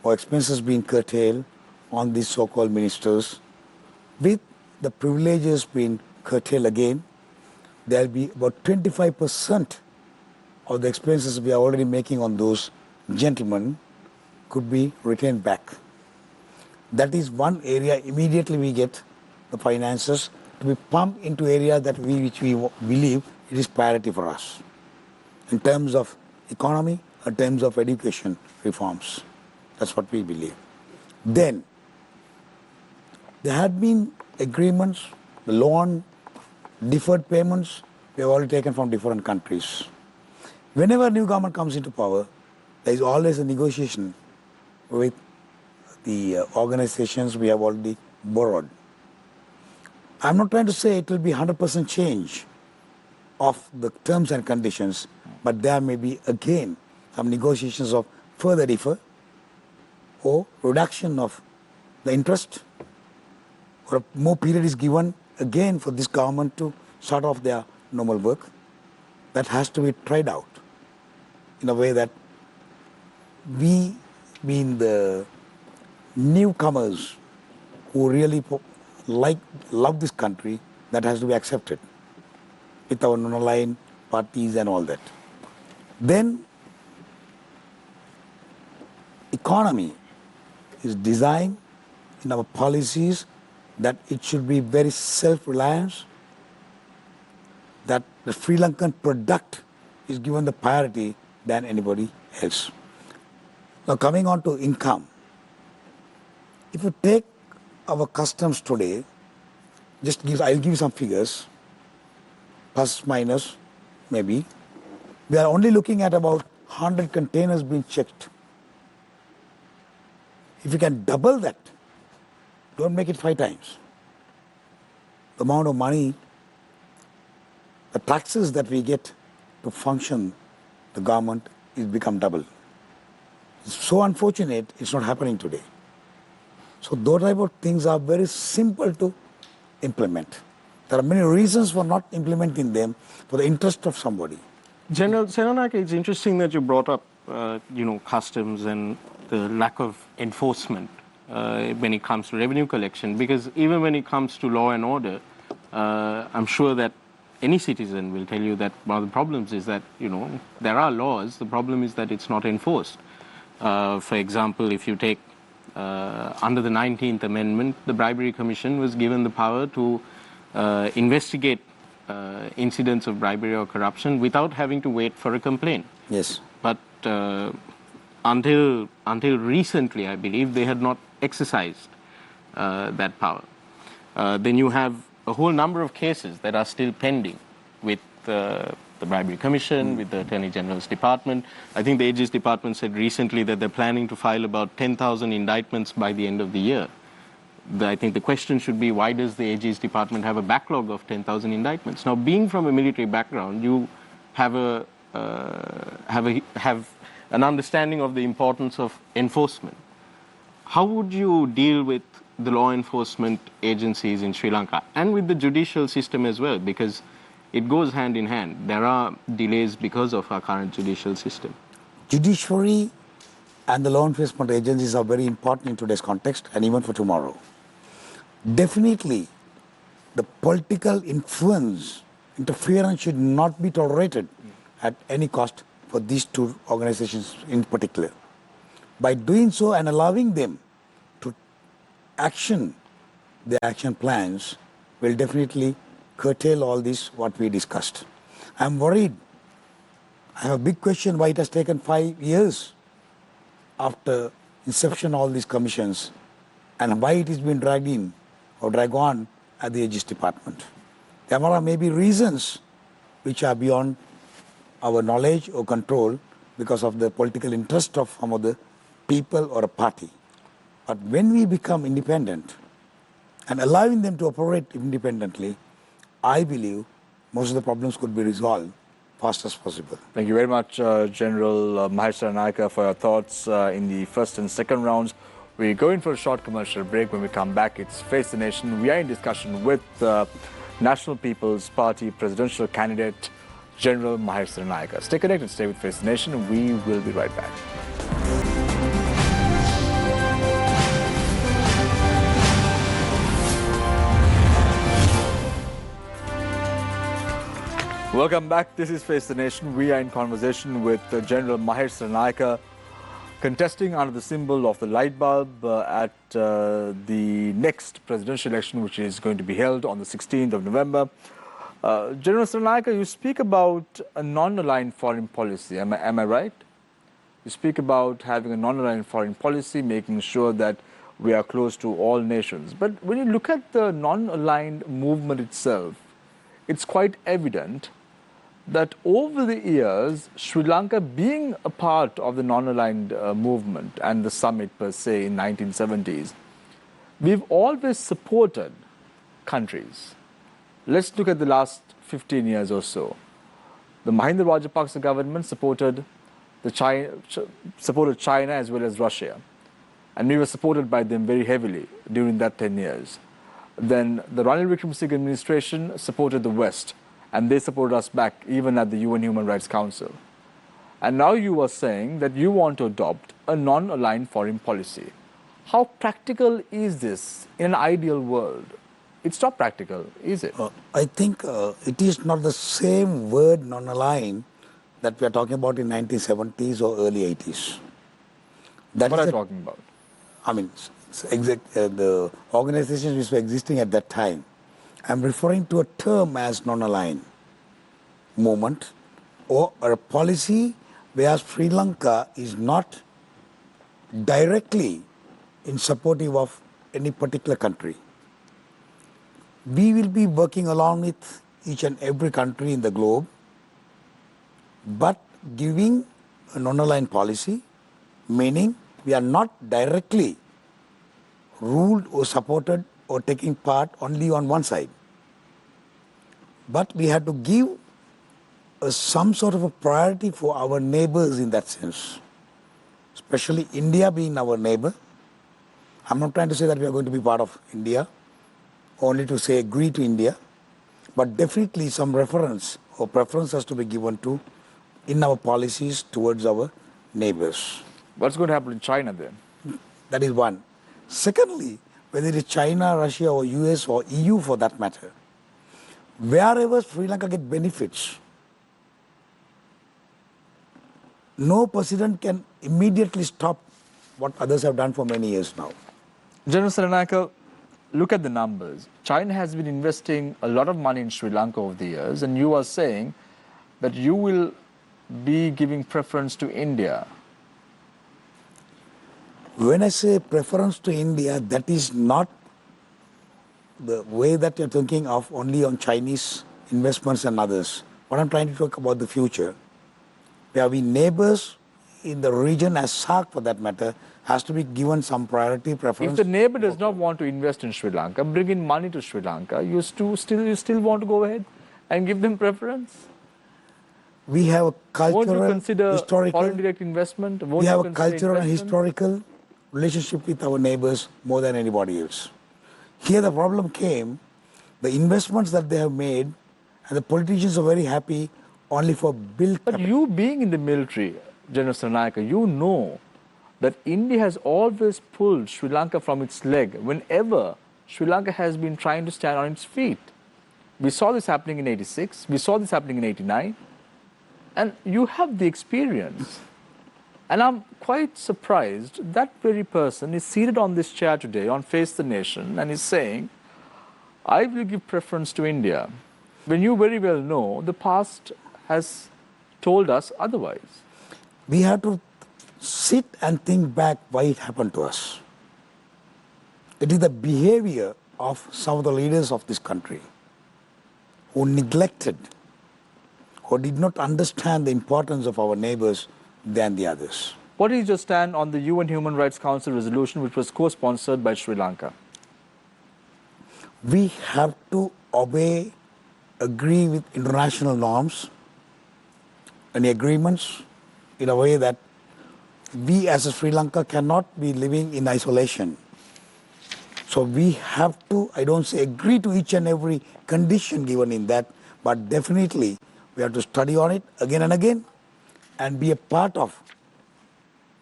or expenses being curtailed on these so-called ministers, with the privileges being curtailed again. There will be about 25% of the expenses we are already making on those gentlemen could be retained back. That is one area immediately we get the finances to be pumped into areas that which we believe it is priority for us in terms of economy, in terms of education reforms. That's what we believe. Then there had been agreements, the loan, deferred payments, we have already taken from different countries. Whenever a new government comes into power, there is always a negotiation with the organizations we have already borrowed. I'm not trying to say it will be 100% change of the terms and conditions, but there may be again some negotiations of further defer or reduction of the interest, or more period is given again for this government to start off their normal work. That has to be tried out in a way that we, being the newcomers who really love this country, that has to be accepted with our non-aligned parties and all that. Then economy is designed in our policies that it should be very self-reliant, that the Sri Lankan product is given the priority than anybody else. Now coming on to income, if you take our customs today, I'll give you some figures, plus minus maybe. We are only looking at about 100 containers being checked. If you can double that, don't make it 5 times. The amount of money, the taxes that we get to function the government it's become double. It's so unfortunate it's not happening today. So those type of things are very simple to implement. There are many reasons for not implementing them for the interest of somebody. General Senanayake, it's interesting that you brought up, customs and the lack of enforcement when it comes to revenue collection, because even when it comes to law and order, I'm sure that any citizen will tell you that one of the problems is that, there are laws, the problem is that it's not enforced. For example, if you take under the 19th Amendment, the Bribery Commission was given the power to investigate incidents of bribery or corruption without having to wait for a complaint. Yes. But until recently, I believe, they had not exercised that power. Then you have a whole number of cases that are still pending with the Bribery Commission, with the Attorney General's Department. I think the AG's department said recently that they're planning to file about 10,000 indictments by the end of the year. I think the question should be, why does the AG's department have a backlog of 10,000 indictments? Now, being from a military background, you have have an understanding of the importance of enforcement. How would you deal with the law enforcement agencies in Sri Lanka and with the judicial system as well? Because it goes hand in hand. There are delays because of our current judicial system. Judiciary and the law enforcement agencies are very important in today's context and even for tomorrow. Definitely, the political interference should not be tolerated at any cost for these two organizations in particular. By doing so and allowing them to action their action plans will definitely curtail all this what we discussed. I'm worried. I have a big question why it has taken 5 years after inception of all these commissions and why it has been dragged in or drag on at the AG's department. There are maybe reasons which are beyond our knowledge or control because of the political interest of some of the people or a party. But when we become independent and allowing them to operate independently, I believe most of the problems could be resolved fast as possible. Thank you very much, General Mahesh Senanayake, for your thoughts in the first and second rounds. We go in for a short commercial break. When we come back, it's Face the Nation. We are in discussion with National People's Party presidential candidate, General Mahesh Senanayake. Stay connected, stay with Face the Nation. We will be right back. Welcome back. This is Face the Nation. We are in conversation with General Mahesh Senanayake, contesting under the symbol of the light bulb at the next presidential election, which is going to be held on the 16th of November. General Senanayake, you speak about a non-aligned foreign policy. Am I right? You speak about having a non-aligned foreign policy, making sure that we are close to all nations. But when you look at the non-aligned movement itself, it's quite evident that over the years, Sri Lanka being a part of the non-aligned movement and the summit per se in 1970s, we've always supported countries. Let's look at the last 15 years or so. The Mahinda Rajapaksa government supported China as well as Russia. And we were supported by them very heavily during that 10 years. Then the Ranil Wickremesinghe administration supported the West, and they supported us back even at the UN Human Rights Council. And now you are saying that you want to adopt a non-aligned foreign policy. How practical is this in an ideal world? It's not practical, is it? I think it is not the same word non-aligned that we are talking about in 1970s or early 80s. What are you talking about? I mean, the organizations which were existing at that time. I'm referring to a term as non-aligned movement or a policy where Sri Lanka is not directly in supportive of any particular country. We will be working along with each and every country in the globe, but giving a non-aligned policy, meaning we are not directly ruled or supported or taking part only on one side. But we have to give some sort of a priority for our neighbors in that sense, especially India being our neighbor. I'm not trying to say that we are going to be part of India, only to say agree to India, but definitely some reference or preference has to be given to in our policies towards our neighbors. What's going to happen in China then? That is one. Secondly, whether it is China, Russia, or US or EU for that matter, wherever Sri Lanka get benefits, no president can immediately stop what others have done for many years now. General Senanayake, look at the numbers. China has been investing a lot of money in Sri Lanka over the years, and you are saying that you will be giving preference to India. When I say preference to India, that is not the way that you're thinking of only on Chinese investments and others. What I'm trying to talk about the future, where we neighbors in the region as SAARC for that matter, has to be given some priority preference. If the neighbor does not want to invest in Sri Lanka, bring in money to Sri Lanka, you still want to go ahead and give them preference? We have a Won't you cultural, consider historical, foreign direct investment? Won't we have you a consider cultural and investment? historical relationship with our neighbors more than anybody else. Here the problem came, the investments that they have made, and the politicians are very happy only for bill. But you being in the military, General Senanayake, you know that India has always pulled Sri Lanka from its leg whenever Sri Lanka has been trying to stand on its feet. We saw this happening in 86, we saw this happening in 89, and you have the experience. And I'm quite surprised that very person is seated on this chair today on Face the Nation and is saying, I will give preference to India, when you very well know the past has told us otherwise. We have to sit and think back why it happened to us. It is the behavior of some of the leaders of this country who neglected, who did not understand the importance of our neighbors than the others. What is your stand on the UN Human Rights Council resolution which was co-sponsored by Sri Lanka? We have to obey, agree with international norms and agreements in a way that we as a Sri Lanka cannot be living in isolation. So we have to, I don't say agree to each and every condition given in that, but definitely we have to study on it again and again and be a part of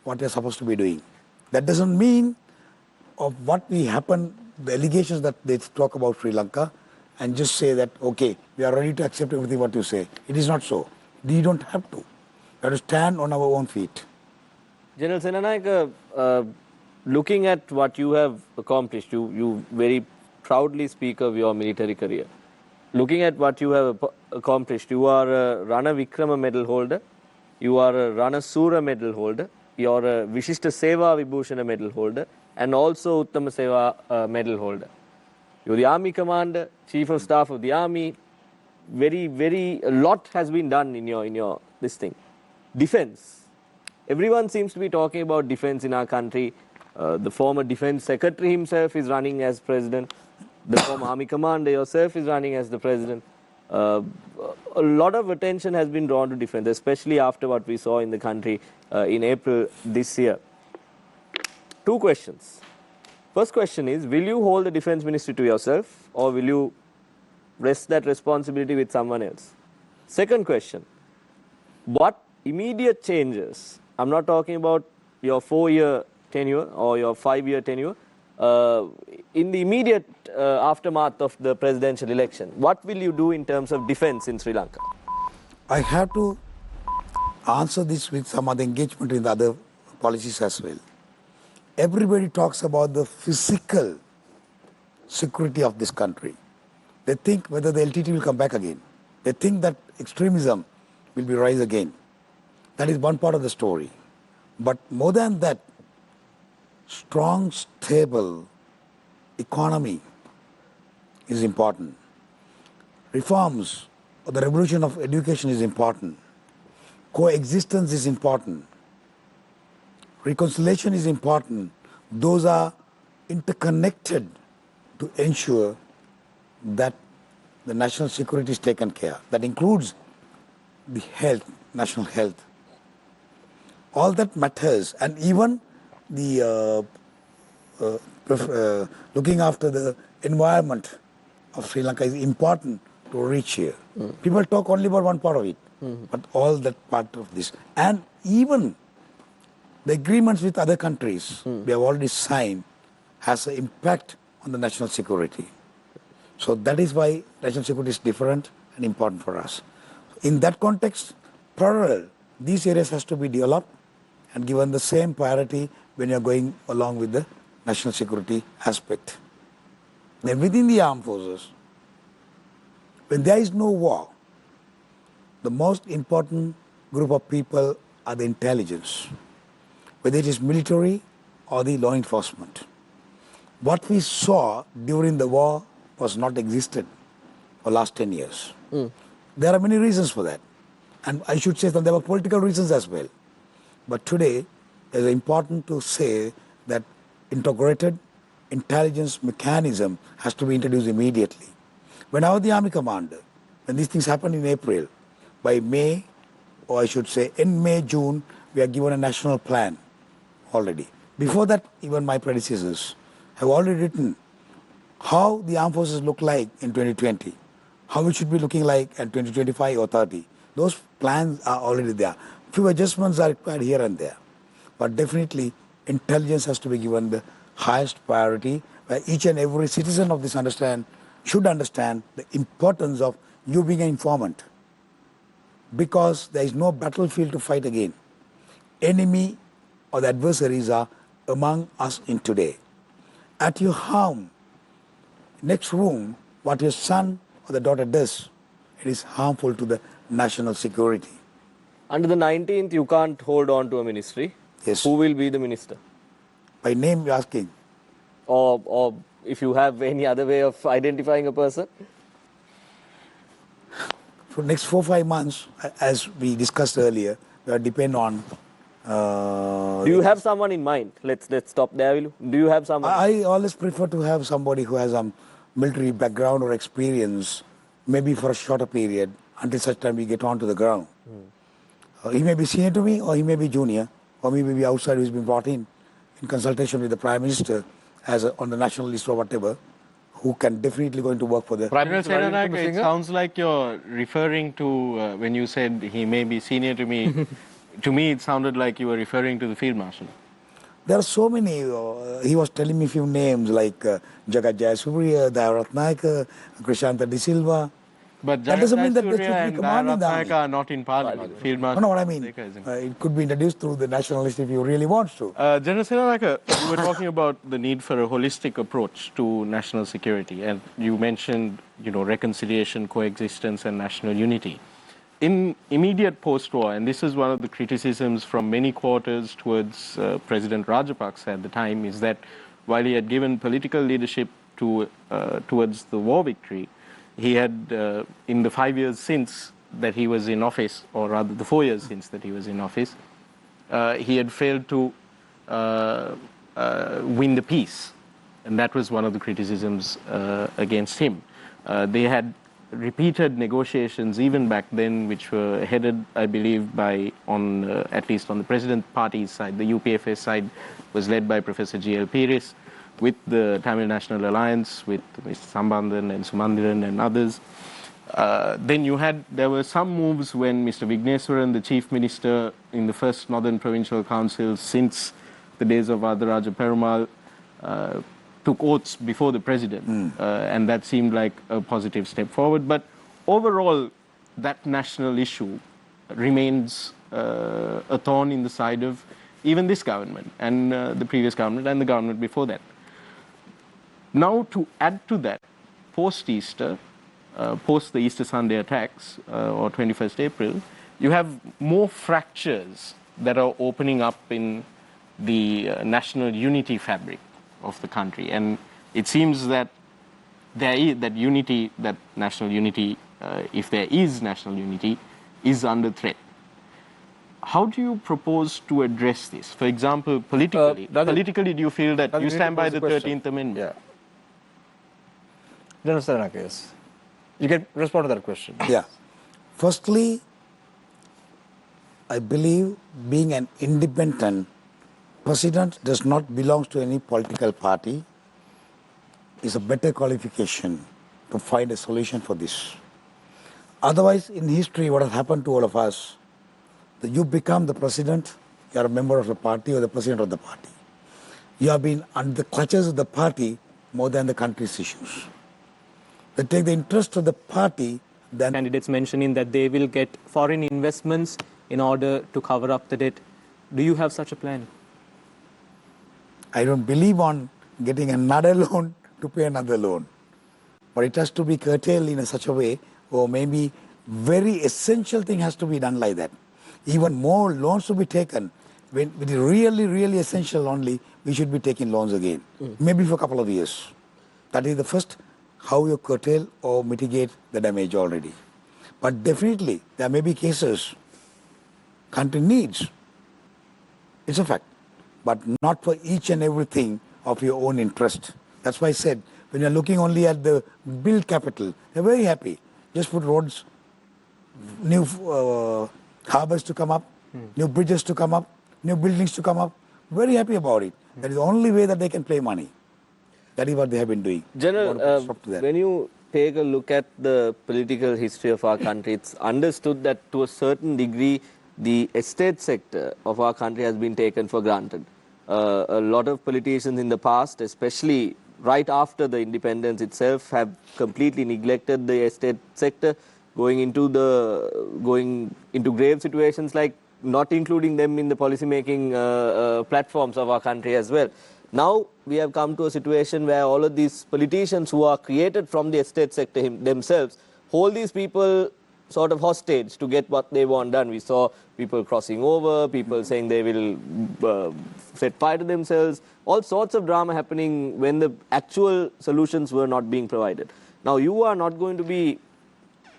what we're supposed to be doing. That doesn't mean of what we happen, the allegations that they talk about Sri Lanka, and just say that, okay, we are ready to accept everything what you say. It is not so. We don't have to. We have to stand on our own feet. General Senanayake, looking at what you have accomplished, you very proudly speak of your military career. Looking at what you have accomplished, you are a Rana Vikrama medal holder, you are a Rana Sura medal holder, you are a Vishishta Seva Vibhushana medal holder, and also Uttama Seva medal holder. You are the Army Commander, Chief of Staff of the Army. A lot has been done in your this thing. Defense. Everyone seems to be talking about defense in our country. The former Defense Secretary himself is running as President. The former Army Commander yourself is running as the President. A lot of attention has been drawn to defense, especially after what we saw in the country in April this year. Two questions. First question is, will you hold the defense ministry to yourself or will you rest that responsibility with someone else? Second question, what immediate changes, I'm not talking about your 4-year tenure or your 5-year tenure, in the immediate aftermath of the presidential election, what will you do in terms of defense in Sri Lanka? I have to answer this with some other engagement in the other policies as well. Everybody talks about the physical security of this country. They think whether the LTT will come back again. They think that extremism will be rise again. That is one part of the story. But more than that, strong, stable economy is important. Reforms or the revolution of education is important. Coexistence is important. Reconciliation is important. Those are interconnected to ensure that the national security is taken care. That includes the health, national health. All that matters, and even the looking after the environment of Sri Lanka is important to reach here. People talk only about one part of it, but all that part of this. And even the agreements with other countries we have already signed has an impact on the national security. So that is why national security is different and important for us. In that context, parallel, these areas has to be developed and given the same priority when you are going along with the national security aspect. Then within the armed forces, when there is no war, the most important group of people are the intelligence, whether it is military or the law enforcement. What we saw during the war was not existed for last 10 years. There are many reasons for that. And I should say that there were political reasons as well. But today, it is important to say that integrated intelligence mechanism has to be introduced immediately. When I was the army commander, when these things happened in April, by May, or I should say in May, June, we are given a national plan already. Before that, even my predecessors have already written how the armed forces look like in 2020, how it should be looking like at 2025 or 30. Those plans are already there. Few adjustments are required here and there. But definitely, intelligence has to be given the highest priority, where each and every citizen of this should understand the importance of you being an informant. Because there is no battlefield to fight again. Enemy or the adversaries are among us in today. At your home, next room, what your son or the daughter does, it is harmful to the national security. Under the 19th, you can't hold on to a ministry. Yes. Who will be the minister? By name you're asking. Or if you have any other way of identifying a person? For next 4-5 months, as we discussed earlier, we are depend on. Do you have someone in mind? Let's stop there. Do you have someone? I always prefer to have somebody who has some military background or experience, maybe for a shorter period, until such time we get on to the ground. He may be senior to me, or he may be junior, or he may be outside who's been brought in consultation with the Prime Minister on the national list or whatever, who can definitely going to work for the Prime Minister Senanayake, it Singer? sounds like you're referring to, when you said he may be senior to me, to me it sounded like you were referring to the Field Marshal. There are so many. He was telling me a few names like Jagat Jayasuriya, Dayaratnayaka, Krishanta De Silva. But That doesn't mean that they Jayasuriya should be and commanding the army. Dayaratnayaka are not in Parliament. Field You Marshal know what I mean? isn't. It could be introduced through the national list if you really want to. General Senanayake, you were talking about the need for a holistic approach to national security, and you mentioned, reconciliation, coexistence, and national unity. In immediate post-war, and this is one of the criticisms from many quarters towards President Rajapaksa at the time, is that while he had given political leadership towards the war victory, he had, in the 5 years since that he was in office, or rather the 4 years since that he was in office, he had failed to win the peace. And that was one of the criticisms against him. They had repeated negotiations even back then, which were headed, I believe, at least on the President Party's side. The UPFS side was led by Professor G.L. Pires, with the Tamil National Alliance, with Mr. Sambandhan and Sumandiran and others. Then there were some moves when Mr. Vigneswaran, the Chief Minister in the first Northern Provincial Council since the days of Adaraja Perumal, took oaths before the President, and that seemed like a positive step forward. But overall, that national issue remains a thorn in the side of even this government, and the previous government, and the government before that. Now, to add to that, post-Easter, post the Easter Sunday attacks, or 21st April, you have more fractures that are opening up in the national unity fabric of the country. And it seems that there is that national unity, if there is national unity, is under threat. How do you propose to address this? For example, politically, do you feel that you stand by the 13th Amendment? Yeah. General Senanayake, yes. You can respond to that question. Yeah. Firstly, I believe being an independent president does not belong to any political party is a better qualification to find a solution for this. Otherwise, in history, what has happened to all of us, that you become the president, you are a member of the party or the president of the party. You have been under the clutches of the party more than the country's issues. They take the interest of the party than Candidates mentioning that they will get foreign investments in order to cover up the debt. Do you have such a plan? I don't believe on getting another loan to pay another loan. But it has to be curtailed in such a way, or maybe very essential thing has to be done like that. Even more loans to be taken. When it is really, really essential only, we should be taking loans again. Maybe for a couple of years. That is the first, how you curtail or mitigate the damage already. But definitely, there may be cases country needs. It's a fact. But not for each and everything of your own interest. That's why I said, when you're looking only at the build capital, they're very happy. Just put roads, new harbors to come up, new bridges to come up, new buildings to come up. Very happy about it. That is the only way that they can play money. That is what they have been doing. General, when you take a look at the political history of our country, it's understood that to a certain degree, the estate sector of our country has been taken for granted. A lot of politicians in the past, especially right after the independence itself, have completely neglected the estate sector, going into grave situations like not including them in the policy making platforms of our country as well. Now we have come to a situation where all of these politicians who are created from the estate sector themselves hold these people sort of hostage to get what they want done. We saw people crossing over, people saying they will set fire to themselves, all sorts of drama happening when the actual solutions were not being provided. Now you are not going to be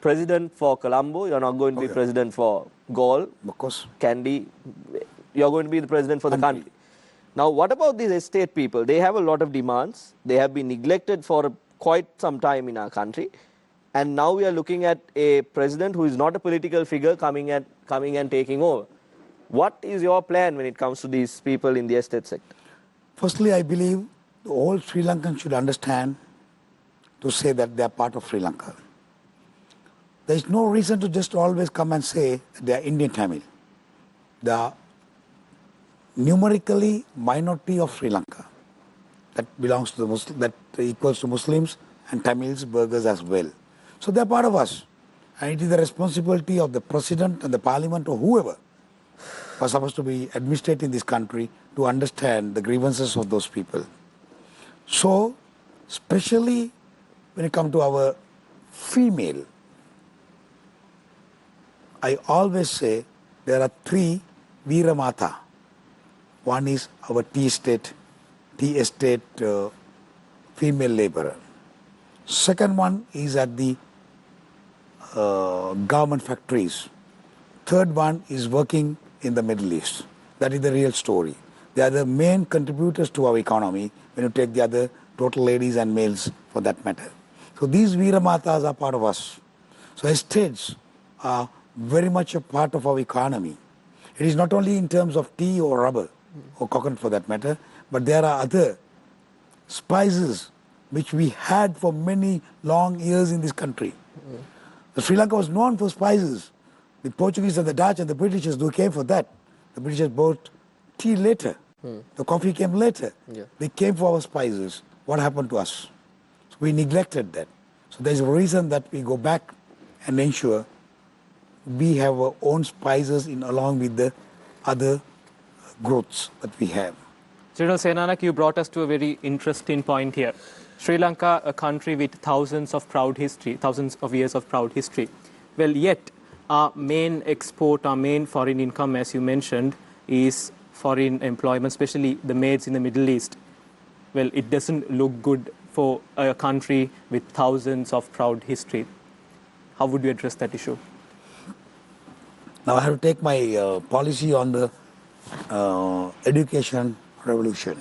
president for Colombo, you are not going to be president for Galle, Of course. Kandy, you are going to be the president for the country. Now what about these estate people? They have a lot of demands, they have been neglected for quite some time in our country. And now we are looking at a president who is not a political figure coming and taking over. What is your plan when it comes to these people in the estate sector? Firstly, I believe all Sri Lankans should understand to say that they are part of Sri Lanka. There is no reason to just always come and say that they are Indian Tamil. They are numerically minority of Sri Lanka. That belongs to the Muslim, that equals to Muslims and Tamils, Burghers as well. So they are part of us. And it is the responsibility of the president and the parliament or whoever who are supposed to be administrating this country to understand the grievances of those people. So, especially when it comes to our female, I always say there are three Veera Mata. One is our tea estate female laborer. Second one is at the government factories. Third one is working in the Middle East. That is the real story. They are the main contributors to our economy when you take the other total ladies and males for that matter. So these Veera Matas are part of us. So estates are very much a part of our economy. It is not only in terms of tea or rubber or coconut for that matter, but there are other spices which we had for many long years in this country. Sri Lanka was known for spices. The Portuguese and the Dutch and the Britishers, they came for that. The Britishers brought tea later. The coffee came later. They came for our spices. What happened to us? So we neglected that. So there's a reason that we go back and ensure we have our own spices in along with the other growths that we have. General Senanayake, you brought us to a very interesting point here. Sri Lanka, a country with thousands of years of proud history. Well, yet our main export, our main foreign income, as you mentioned, is foreign employment, especially the maids in the Middle East. Well, it doesn't look good for a country with thousands of proud history. How would you address that issue? Now I have to take my policy on the education revolution.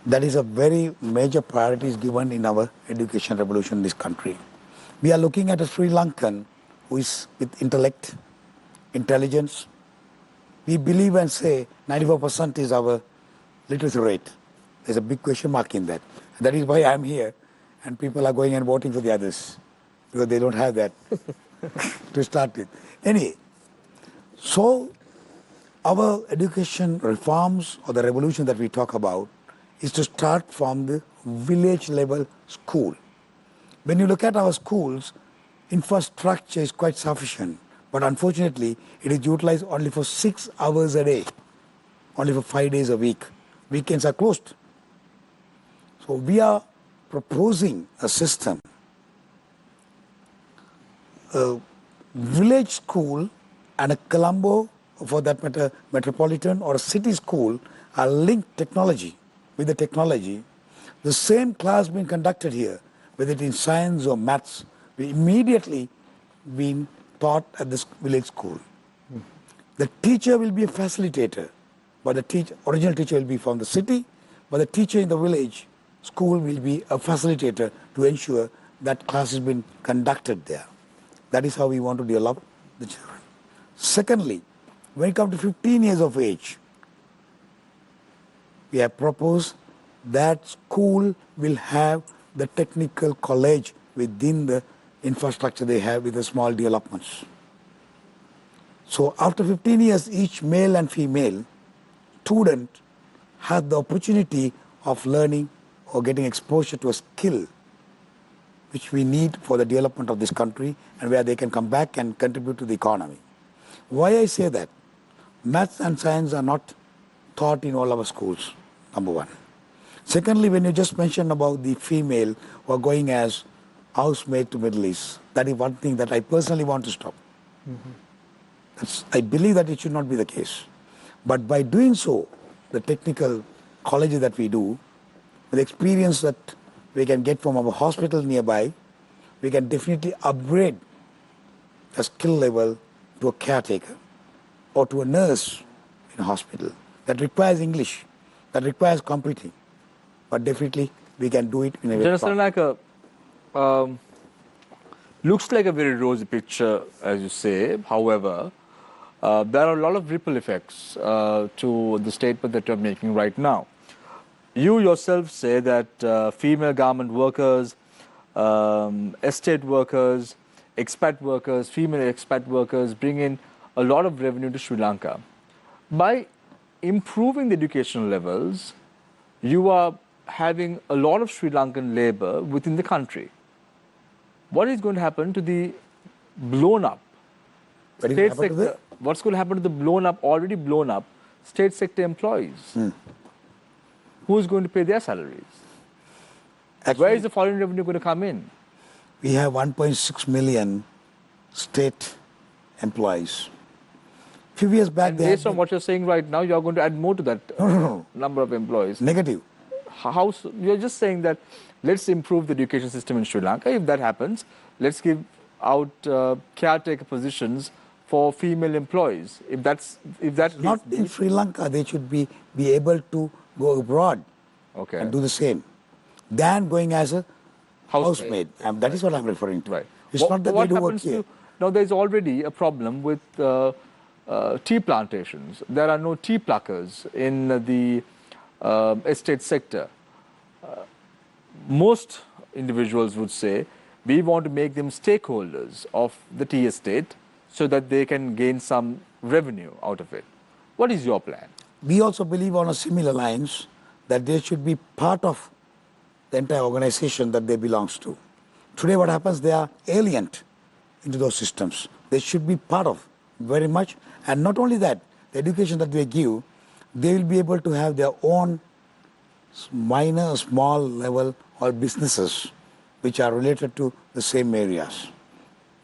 That is a very major priority is given in our education revolution in this country. We are looking at a Sri Lankan who is with intellect, intelligence. We believe and say 94% is our literacy rate. There's a big question mark in that. That is why I'm here, and people are going and voting for the others, because they don't have that to start with. Anyway, so our education reforms or the revolution that we talk about is to start from the village level school. When you look at our schools, infrastructure is quite sufficient, but unfortunately, it is utilized only for 6 hours a day, only for 5 days a week. Weekends are closed. So we are proposing a system, a village school and a Colombo, for that matter, metropolitan or a city school are linked technology with the technology. The same class being conducted here, whether it is science or maths, we immediately being taught at this village school. The teacher will be a facilitator, but the original teacher will be from the city, but the teacher in the village school will be a facilitator to ensure that class has been conducted there. That is how we want to develop the children. Secondly, when it comes to 15 years of age, we have proposed that school will have the technical college within the infrastructure they have with the small developments. So after 15 years, each male and female student has the opportunity of learning or getting exposure to a skill which we need for the development of this country and where they can come back and contribute to the economy. Why I say that? Maths and science are not taught in all our schools, number one. Secondly, when you just mentioned about the female who are going as housemaid to Middle East, that is one thing that I personally want to stop. I believe that it should not be the case. But by doing so, the technical colleges that we do, the experience that we can get from our hospital nearby, we can definitely upgrade the skill level to a caretaker or to a nurse in a hospital that requires English, that requires computing. But definitely we can do it in a very Senanayake, looks like a very rosy picture, as you say. However, there are a lot of ripple effects to the statement that you're making right now. You yourself say that female garment workers, estate workers, expat workers, female expat workers bring in a lot of revenue to Sri Lanka. By improving the educational levels, you are having a lot of Sri Lankan labor within the country. What is going to happen to the blown up state sector? What's going to happen to the already blown up state sector employees? Who is going to pay their salaries? Actually, where is the foreign revenue going to come in? We have 1.6 million state employees. A few years back, and based on what you're saying right now, you're going to add more to that number of employees. Negative. How so? You're just saying that let's improve the education system in Sri Lanka. If that happens, let's give out caretaker positions for female employees. If that's not in Sri Lanka, they should be able to go abroad and do the same than going as a housemaid. That is what I'm referring to. Right. It's not that they do work here. Now, there's already a problem with tea plantations. There are no tea pluckers in the estate sector. Most individuals would say, we want to make them stakeholders of the tea estate so that they can gain some revenue out of it. What is your plan? We also believe on a similar lines that they should be part of the entire organization that they belongs to. Today what happens, they are alien into those systems. They should be part of very much. And not only that, the education that they give, they will be able to have their own minor, small level or businesses which are related to the same areas.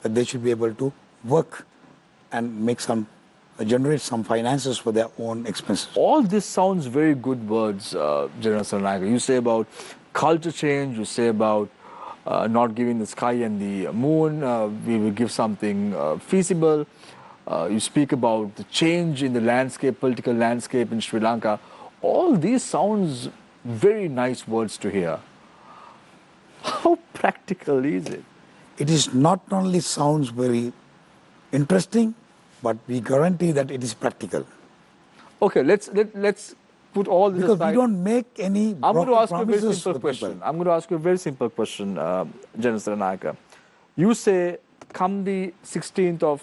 That they should be able to work and make generate some finances for their own expenses. All this sounds very good words, General Senanayake. You say about culture change, you say about not giving the sky and the moon, we will give something feasible. You speak about the change in the landscape, political landscape in Sri Lanka. All these sounds very nice words to hear. How practical is it? It is not only sounds very interesting, but we guarantee that it is practical. Okay, let's put all this Because aside. we don't make any I'm going to broken ask you a very promises simple to the question. people. I'm going to ask you a very simple question, General Senanayake. You say, come the 16th of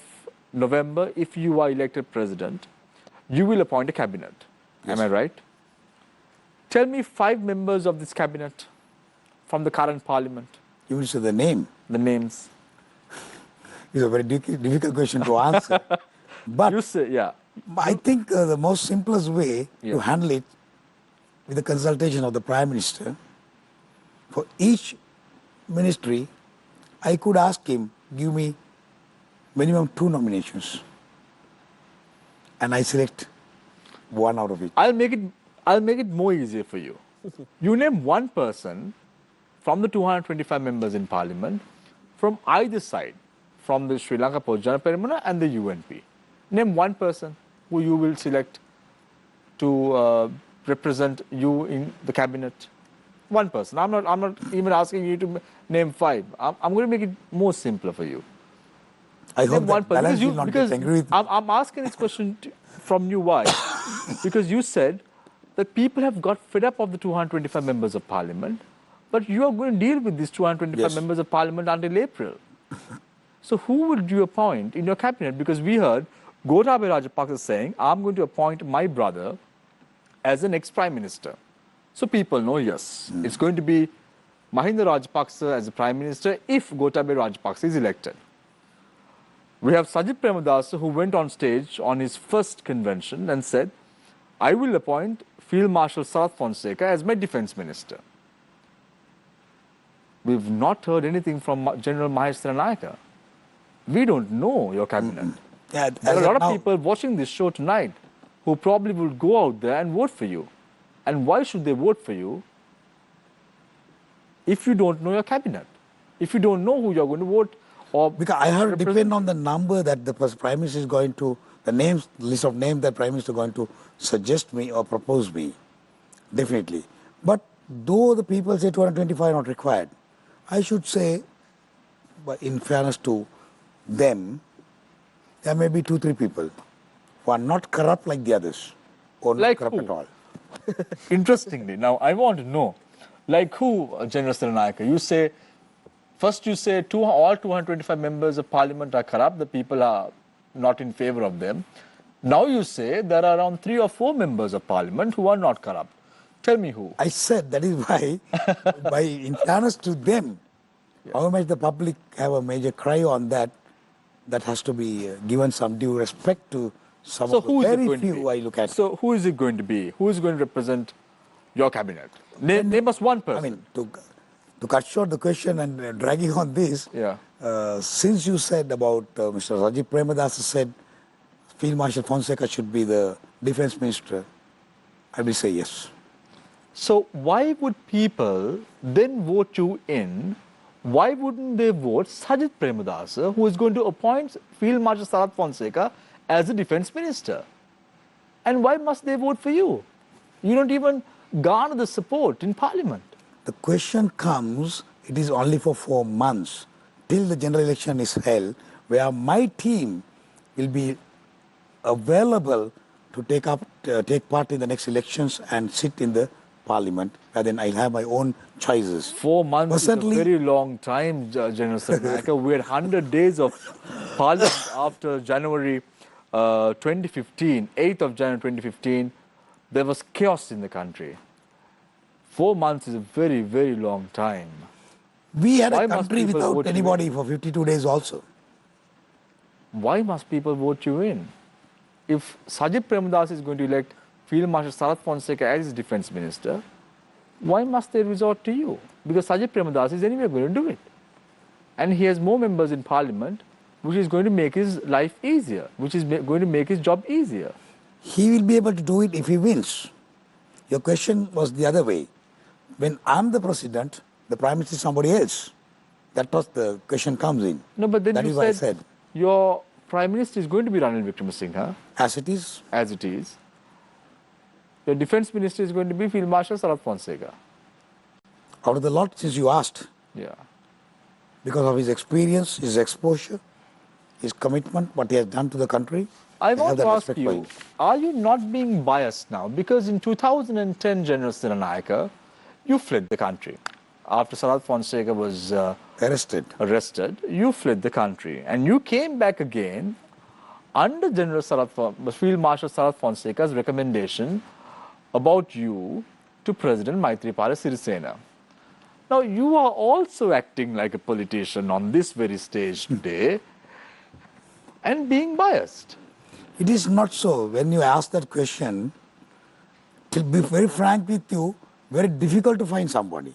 November, if you are elected president, you will appoint a cabinet. Am I right? Tell me 5 members of this cabinet from the current parliament. You will say the name. The names. It's a very difficult question to answer. But You say, yeah. I think the most simplest way Yeah. to handle it with the consultation of the Prime Minister, for each ministry, I could ask him, give me minimum 2 nominations. And I select one out of it. I'll make it more easier for you. You name one person from the 225 members in parliament from either side, from the Sri Lanka Pojana Peramana and the UNP. Name one person who you will select to represent you in the cabinet. One person. I'm not even asking you to name 5. I'm going to make it more simpler for you. I hope Name one that person. balance will not get angry with me. I'm asking this question from you. Why? Because you said that people have got fed up of the 225 members of parliament, but you are going to deal with these 225 Yes. members of parliament until April. So who would you appoint in your cabinet? Because we heard Gotabaya Rajapaksa saying, I'm going to appoint my brother as the next prime minister. So people know, yes, it's going to be Mahinda Rajapaksa as the prime minister if Gotabaya Rajapaksa is elected. We have Sajid Premadasa who went on stage on his first convention and said, I will appoint Field Marshal Sarath Fonseca as my defense minister. We've not heard anything from General Mahesh Senanayake. We don't know your cabinet. Yeah, There are as a lot of now- people watching this show tonight who probably will go out there and vote for you. And why should they vote for you if you don't know your cabinet? If you don't know who you're going to vote or Because I have to represent? depend on the number that the Prime Minister is going to, the names, list of names that Prime Minister is going to suggest me or propose me. Definitely. But though the people say 225 are not required, I should say, but in fairness to them, there may be 2-3 people who are not corrupt like the others, or not Like corrupt who? at all. Interestingly, now I want to know, like who, General Senanayake? You say, first you say all 225 members of parliament are corrupt, the people are not in favor of them. Now you say there are around 3 or 4 members of parliament who are not corrupt. Tell me who. I said that is why, by in fairness to them, how much the public have a major cry on that, that has to be given some due respect to some So of the who is it very going to few be? I look at. So who is it going to be? Who is going to represent your cabinet? Name us one person. I mean, to cut short the question and dragging on this, Yeah. Since you said about Mr. Rajiv Premadasa said Field Marshal Fonseca should be the defense minister, I will say yes. So why would people then vote you in? Why wouldn't they vote Sajid Premadasa, who is going to appoint Field Marshal Sarath Fonseca as the defense minister? And why must they vote for you? You don't even garner the support in parliament. The question comes, it is only for 4 months till the general election is held, where my team will be available to take part in the next elections and sit in the parliament, and then I'll have my own choices. 4 months Personally- is a very long time, General Senanayake. We had 100 days of parliament after January 2015, 8th of January 2015. There was chaos in the country. 4 months is a very, very long time. We had Why a must country people without vote you anybody for 52 days also. Why must people vote you in? If Sajid Premadasa is going to elect Field Marshal Sarath Fonseca as his defense minister, why must they resort to you? Because Sajid Premadasa is anyway going to do it. And he has more members in parliament, which is going to make his life easier, which is going to make his job easier. He will be able to do it if he wins. Your question was the other way. When I'm the president, the prime minister is somebody else. That was the question comes in. No, but then That you is what I said, said. your prime minister is going to be Ranil Wickremesinghe, As it is, as it is. Your defense minister is going to be Field Marshal Sarath Fonseca. out of the lot, since you asked, Yeah. because of his experience, his exposure, his commitment, what he has done to the country. I have want that to ask respect for you, him. are you not being biased now? Because in 2010, General Senanayake, you fled the country. After Sarat Fonseca was arrested, you fled the country. And you came back again under Field Marshal Sarat Fonseca's recommendation about you to President Maithripala Sirisena. Now, you are also acting like a politician on this very stage today and being biased. It is not so. When you ask that question, to be very frank with you, very difficult to find somebody.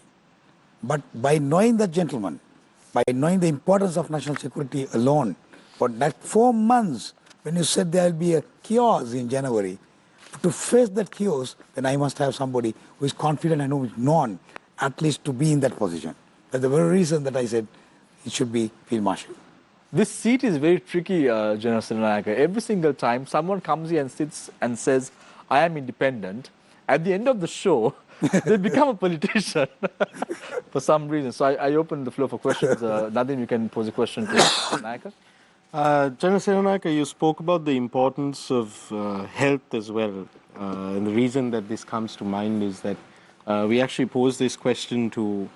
But by knowing that gentleman, by knowing the importance of national security alone, for that 4 months, when you said there will be a chaos in January, to face that chaos, then I must have somebody who is confident and who is known, at least to be in that position. That's the very reason that I said it should be Field Marshal. This seat is very tricky, General Senanayake. Every single time someone comes here and sits and says, I am independent, at the end of the show, they become a politician for some reason. So I open the floor for questions. Nadim, you can pose a question to Senanayake. General Senanayake, you spoke about the importance of health as well. And the reason that this comes to mind is that we actually posed this question to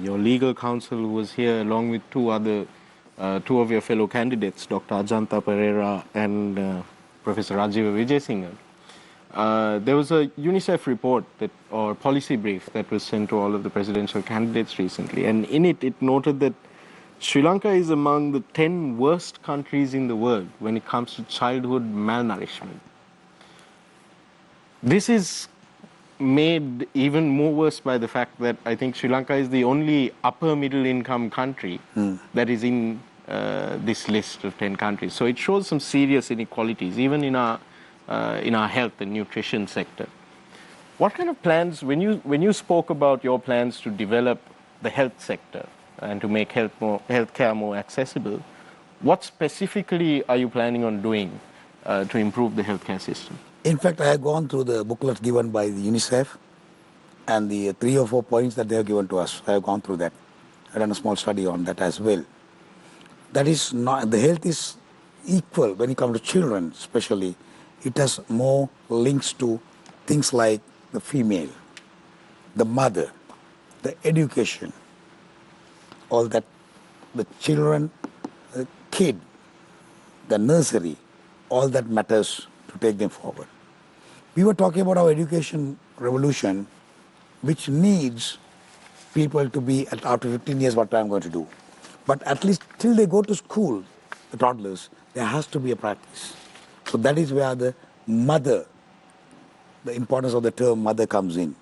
your legal counsel who was here along with two of your fellow candidates, Dr. Ajanta Pereira and Professor Rajiva Vijayasinghe. There was a UNICEF report or policy brief that was sent to all of the presidential candidates recently, and in it, it noted that Sri Lanka is among the 10 worst countries in the world when it comes to childhood malnourishment. This is made even more worse by the fact that I think Sri Lanka is the only upper middle income country that is in this list of 10 countries. So it shows some serious inequalities, even in our health and nutrition sector. What kind of plans, when you spoke about your plans to develop the health sector and to make healthcare more accessible, what specifically are you planning on doing to improve the healthcare system? In fact, I have gone through the booklet given by the UNICEF and the 3 or 4 points that they have given to us. I have gone through that. I have done a small study on that as well. That is not, the health is equal when it comes to children, especially. It has more links to things like the female, the mother, the education, all that, the children, the kid, the nursery, all that matters to take them forward. We were talking about our education revolution, which needs people to be, after 15 years, what I'm going to do. But at least till they go to school, the toddlers, there has to be a practice. So that is where the mother, the importance of the term mother comes in.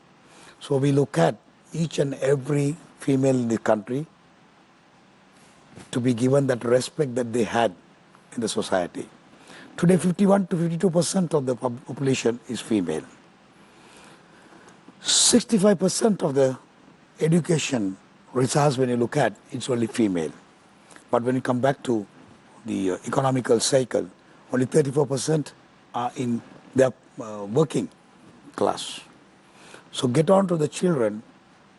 So we look at each and every female in the country to be given that respect that they had in the society. Today, 51 to 52% of the population is female. 65% of the education results, when you look at, it's only female. But when you come back to the economical cycle, only 34% are in their working class. So get on to the children,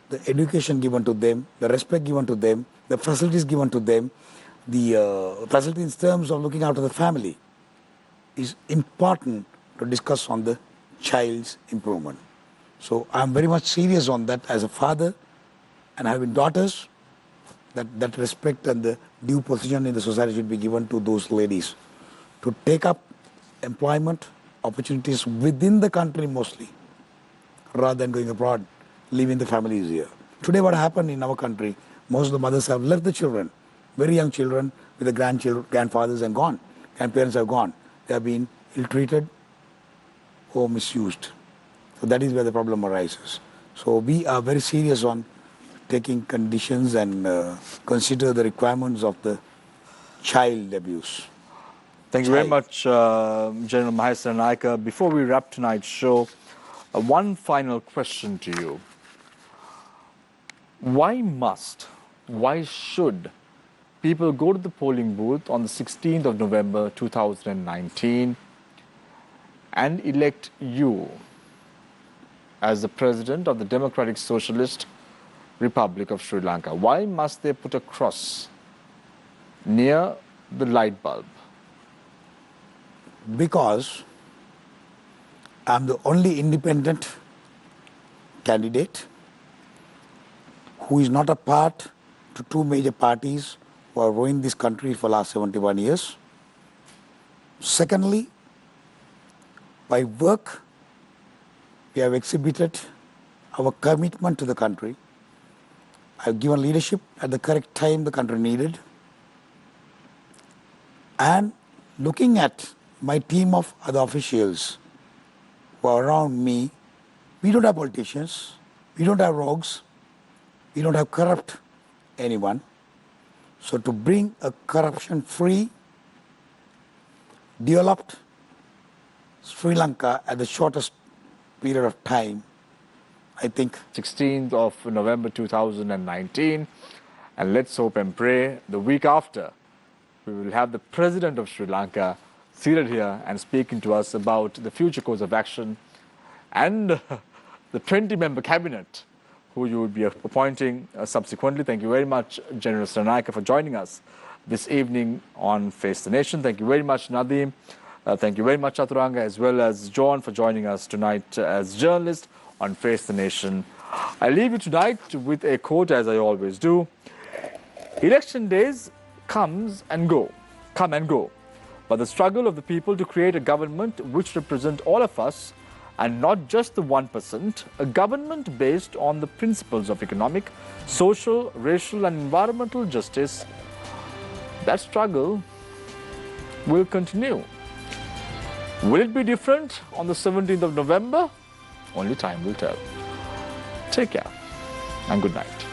the education given to them, the respect given to them, the facilities given to them, the facilities in terms of looking after the family is important to discuss on the child's improvement. So I'm very much serious on that as a father, and having daughters, that respect and the due position in the society should be given to those ladies to take up employment opportunities within the country mostly, rather than going abroad, leaving the families here. Today what happened in our country, most of the mothers have left the children, very young children with the grandfathers and gone. Grandparents have gone. They have been ill-treated or misused. So that is where the problem arises. So we are very serious on taking conditions and consider the requirements of the child abuse. Thank you very much, General Mahesh Senanayake. Before we wrap tonight's show, one final question to you. Why should people go to the polling booth on the 16th of November 2019 and elect you as the President of the Democratic Socialist Republic of Sri Lanka? Why must they put a cross near the light bulb? because I'm the only independent candidate who is not a part to two major parties who have ruined this country for the last 71 years. Secondly, by work, we have exhibited our commitment to the country. I've given leadership at the correct time the country needed. And looking at my team of other officials who are around me, we don't have politicians, we don't have rogues, we don't have corrupt anyone. So to bring a corruption-free, developed Sri Lanka at the shortest period of time, I think 16th of November 2019, and let's hope and pray the week after we will have the President of Sri Lanka seated here and speaking to us about the future course of action and the 20-member cabinet who you will be appointing subsequently. Thank you very much, General Senanayake, for joining us this evening on Face the Nation. Thank you very much, Nadeem. Thank you very much, Chaturanga, as well as John, for joining us tonight as journalists on Face the Nation. I leave you tonight with a quote, as I always do. Election days come and go, but the struggle of the people to create a government which represents all of us and not just the 1%, a government based on the principles of economic, social, racial and environmental justice, that struggle will continue. Will it be different on the 17th of November? Only time will tell. Take care and good night.